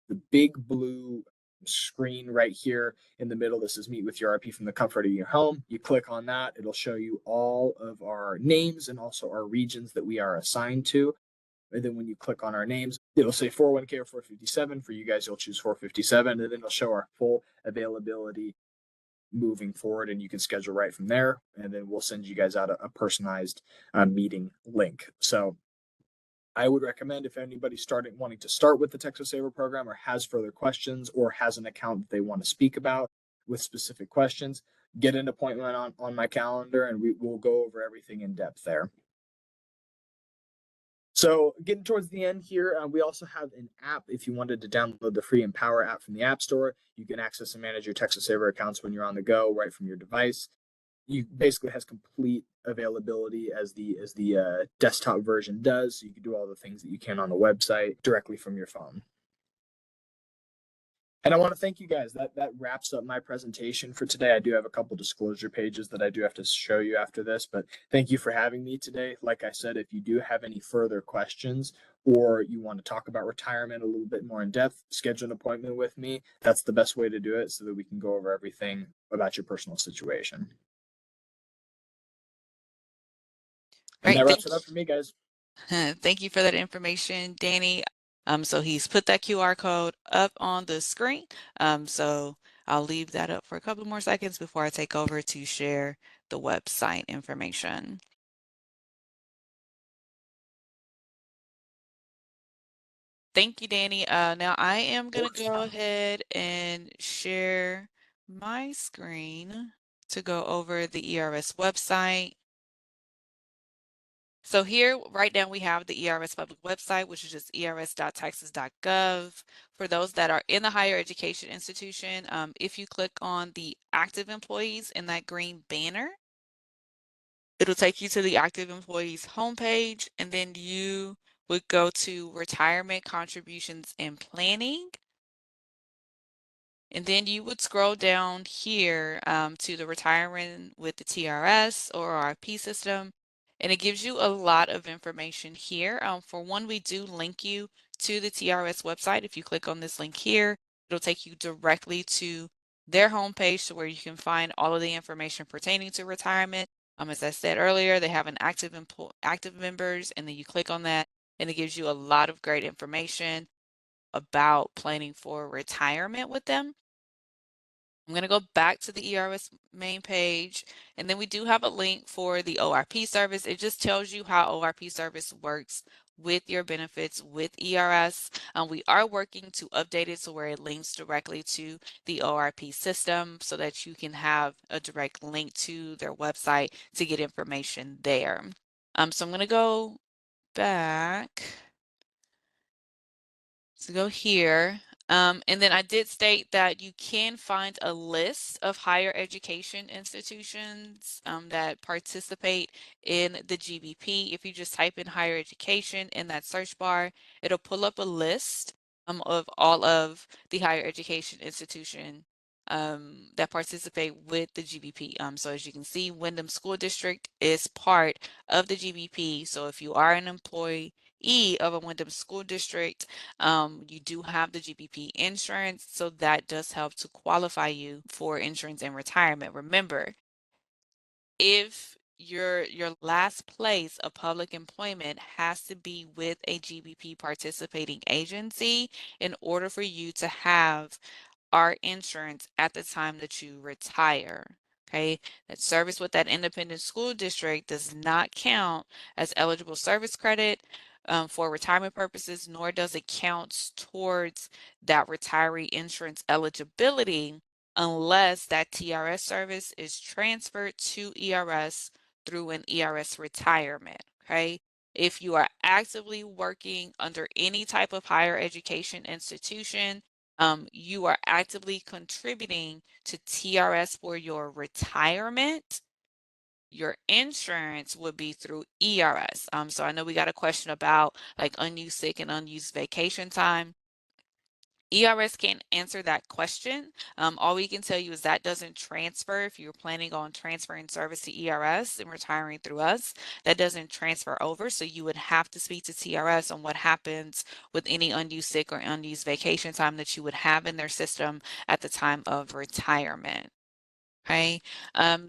The big blue screen right here in the middle, this is Meet with Your RP from the comfort of your home. You click on that, it'll show you all of our names and also our regions that we are assigned to. And then when you click on our names, it'll say 401k or 457. For you guys, you'll choose 457, and then it'll show our full availability moving forward, and you can schedule right from there. And then we'll send you guys out a personalized meeting link. So I would recommend if anybody's wanting to start with the Texas Saver program or has further questions or has an account that they want to speak about with specific questions, get an appointment on my calendar and we'll go over everything in depth there. So getting towards the end here, we also have an app. If you wanted to download the free Empower app from the App Store, you can access and manage your Texas Saver accounts when you're on the go right from your device. You basically has complete availability as the desktop version does. So you can do all the things that you can on the website directly from your phone. And I want to thank you guys. That wraps up my presentation for today. I do have a couple disclosure pages that I do have to show you after this, but thank you for having me today. Like I said, if you do have any further questions or you want to talk about retirement a little bit more in depth, schedule an appointment with me. That's the best way to do it so that we can go over everything about your personal situation. And that wraps it up for me, guys. Thank you for that information, Danny. So he's put that QR code up on the screen. So I'll leave that up for a couple more seconds before I take over to share the website information. Thank you, Danny. Now I am going to go ahead and share my screen to go over the ERS website. So here, right now, we have the ERS public website, which is just ers.texas.gov. For those that are in the higher education institution, if you click on the active employees in that green banner, it'll take you to the active employees homepage, and then you would go to retirement contributions and planning. And then you would scroll down here to the retirement with the TRS or RP system. And it gives you a lot of information here. For one, we do link you to the TRS website. If you click on this link here, it'll take you directly to their homepage to where you can find all of the information pertaining to retirement. As I said earlier, they have an active members, and then you click on that, and it gives you a lot of great information about planning for retirement with them. I'm going to go back to the ERS main page, and then we do have a link for the ORP service. It just tells you how ORP service works with your benefits with ERS. We are working to update it so where it links directly to the ORP system so that you can have a direct link to their website to get information there. So I'm going to go back to go here. And then I did state that you can find a list of higher education institutions that participate in the GBP. If you just type in higher education in that search bar, it'll pull up a list of all of the higher education institution that participate with the GBP. So as you can see, Wyndham School District is part of the GBP. So if you are an employee of a Wyndham School District, you do have the GBP insurance, so that does help to qualify you for insurance and retirement. Remember, if your last place of public employment has to be with a GBP participating agency in order for you to have are insurance at the time that you retire. Okay, that service with that independent school district does not count as eligible service credit for retirement purposes, nor does it count towards that retiree insurance eligibility unless that TRS service is transferred to ERS through an ERS retirement. Okay, if you are actively working under any type of higher education institution, you are actively contributing to TRS for your retirement. Your insurance would be through ERS. So I know we got a question about like unused sick and unused vacation time. ERS can't answer that question. All we can tell you is that doesn't transfer. If you're planning on transferring service to ERS and retiring through us, that doesn't transfer over. So you would have to speak to TRS on what happens with any unused sick or unused vacation time that you would have in their system at the time of retirement. Okay,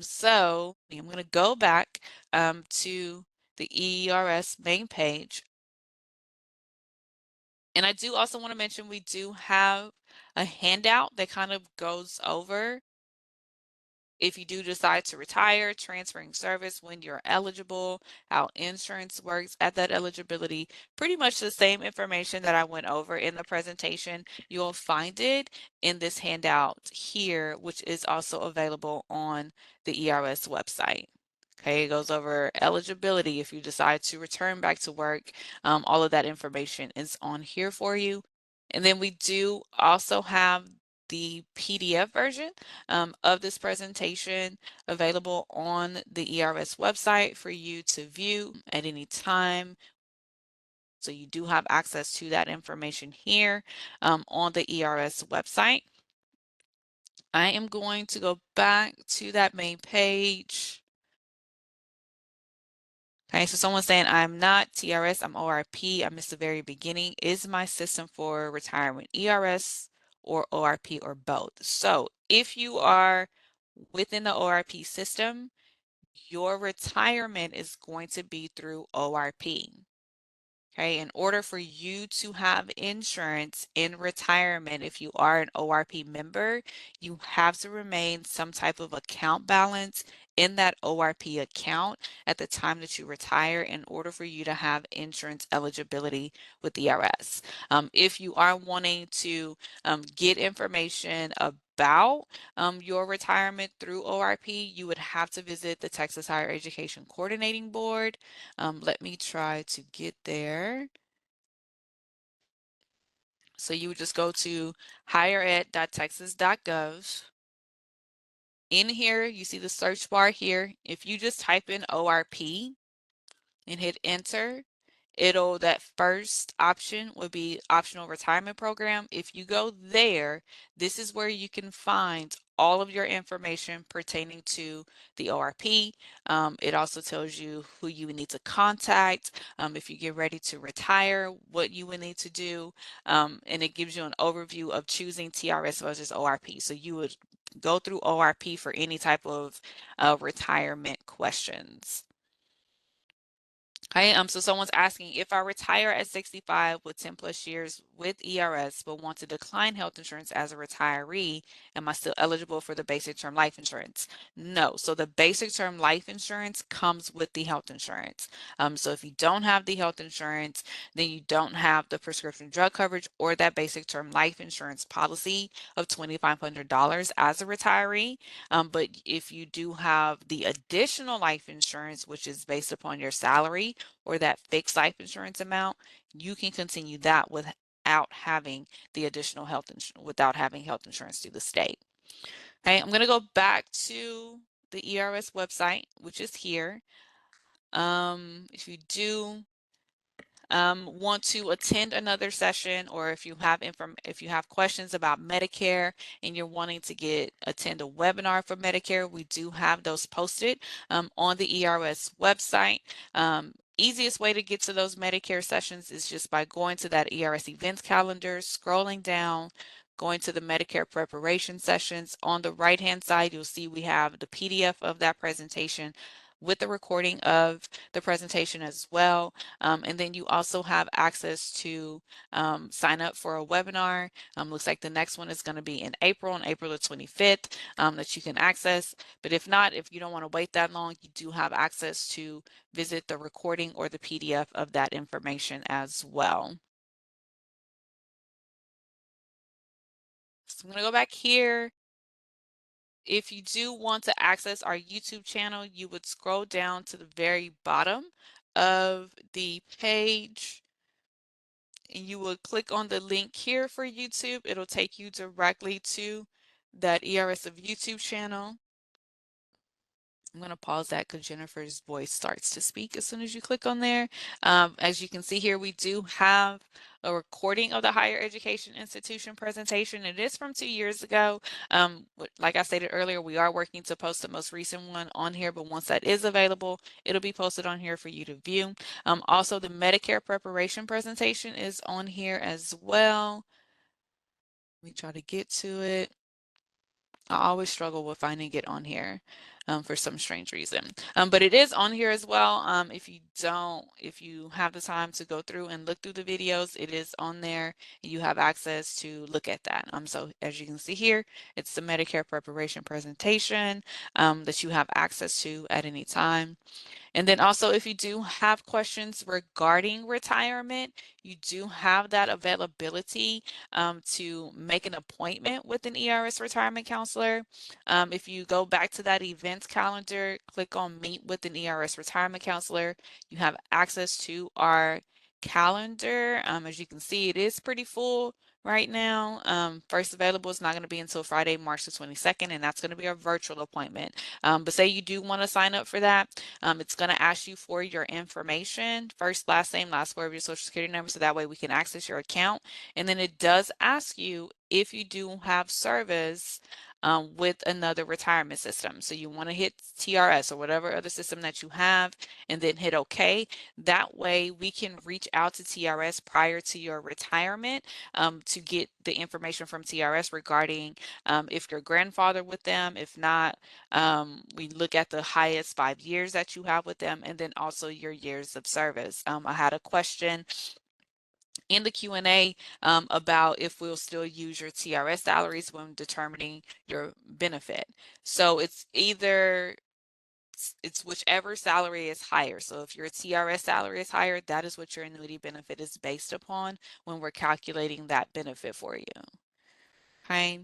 so I'm going to go back to the ERS main page. And I do also want to mention we do have a handout that kind of goes over if you do decide to retire, transferring service when you're eligible, how insurance works at that eligibility, pretty much the same information that I went over in the presentation. You'll find it in this handout here, which is also available on the ERS website. Okay, it goes over eligibility if you decide to return back to work. All of that information is on here for you. And then we do also have the PDF version of this presentation available on the ERS website for you to view at any time. So you do have access to that information here on the ERS website. I am going to go back to that main page. Okay, so someone's saying I'm not TRS, I'm ORP. I missed the very beginning. Is my system for retirement ERS or ORP or both? So if you are within the ORP system, your retirement is going to be through ORP. Okay, in order for you to have insurance in retirement, if you are an ORP member, you have to remain some type of account balance in that ORP account at the time that you retire in order for you to have insurance eligibility with the IRS. If you are wanting to get information about your retirement through ORP, you would have to visit the Texas Higher Education Coordinating Board. Let me try to get there. So you would just go to highered.texas.gov. In here, you see the search bar here. If you just type in ORP and hit enter, that first option would be optional retirement program. If you go there, this is where you can find all of your information pertaining to the ORP. It also tells you who you would need to contact if you get ready to retire, what you would need to do, and it gives you an overview of choosing TRS versus ORP. So you would go through ORP for any type of retirement questions. Okay, so someone's asking if I retire at 65 with 10 plus years with ERS but want to decline health insurance as a retiree, am I still eligible for the basic term life insurance? No. So the basic term life insurance comes with the health insurance. So if you don't have the health insurance, then you don't have the prescription drug coverage or that basic term life insurance policy of $2,500 as a retiree. But if you do have the additional life insurance, which is based upon your salary or that fixed life insurance amount, you can continue that without having the additional health insurance, without having health insurance through the state. Okay, I'm going to go back to the ERS website, which is here. If you do want to attend another session, or if you have questions about Medicare and you're wanting to attend a webinar for Medicare, we do have those posted on the ERS website. Easiest way to get to those Medicare sessions is just by going to that ERS events calendar, scrolling down, going to the Medicare preparation sessions. On the right hand side, you'll see we have the PDF of that presentation with the recording of the presentation as well. And then you also have access to sign up for a webinar. Looks like the next one is going to be in April, on April the 25th, that you can access. But if not, if you don't want to wait that long, you do have access to visit the recording or the PDF of that information as well. So I'm going to go back here. If you do want to access our YouTube channel, you would scroll down to the very bottom of the page and you will click on the link here for YouTube. It'll take you directly to that ERS of YouTube channel. I'm going to pause that because Jennifer's voice starts to speak as soon as you click on there. As you can see here, we do have a recording of the higher education institution presentation. It is from 2 years ago. Like I stated earlier, we are working to post the most recent one on here, but once that is available, it'll be posted on here for you to view. Also, the Medicare preparation presentation is on here as well. Let me try to get to it. I always struggle with finding it on here for some strange reason. But it is on here as well. If you have the time to go through and look through the videos, it is on there. And you have access to look at that. So as you can see here, it's the Medicare preparation presentation that you have access to at any time. And then also, if you do have questions regarding retirement, you do have that availability to make an appointment with an ERS retirement counselor. If you go back to that events calendar, click on Meet with an ERS retirement counselor, you have access to our calendar. As you can see, it is pretty full right now. First available is not going to be until Friday, March the 22nd, and that's going to be a virtual appointment. But say you do want to sign up for that, it's going to ask you for your information, first, last name, last four of your social security number, so that way we can access your account. And then it does ask you if you do have service with another retirement system. So you want to hit TRS or whatever other system that you have and then hit OK. That way we can reach out to TRS prior to your retirement to get the information from TRS regarding if you're grandfathered with them. If not, we look at the highest 5 years that you have with them and then also your years of service. I had a question in the Q&A about if we'll still use your TRS salaries when determining your benefit. So it's whichever salary is higher. So if your TRS salary is higher, that is what your annuity benefit is based upon when we're calculating that benefit for you. Okay.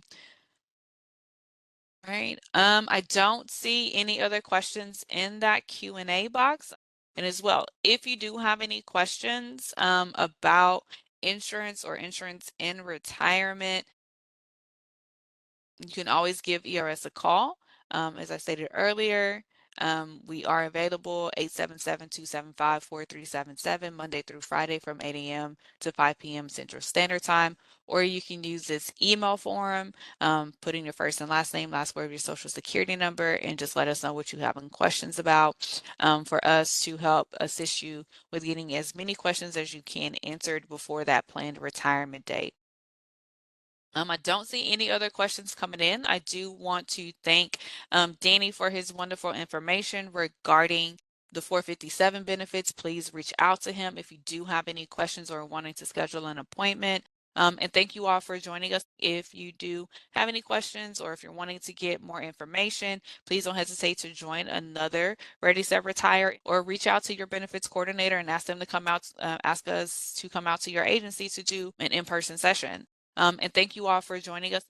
All right. I don't see any other questions in that Q&A box. And as well, if you do have any questions about insurance or insurance in retirement, you can always give ERS a call. As I stated earlier, we are available 877-275-4377 Monday through Friday from 8 a.m. to 5 p.m. Central Standard Time. Or you can use this email form, put in your first and last name, last word of your social security number, and just let us know what you have any questions about for us to help assist you with getting as many questions as you can answered before that planned retirement date. I don't see any other questions coming in. I do want to thank Danny for his wonderful information regarding the 457 benefits. Please reach out to him if you do have any questions or wanting to schedule an appointment. And thank you all for joining us. If you do have any questions or if you're wanting to get more information, please don't hesitate to join another Ready Set Retire or reach out to your benefits coordinator and ask them to come out, ask us to come out to your agency to do an in-person session. And thank you all for joining us.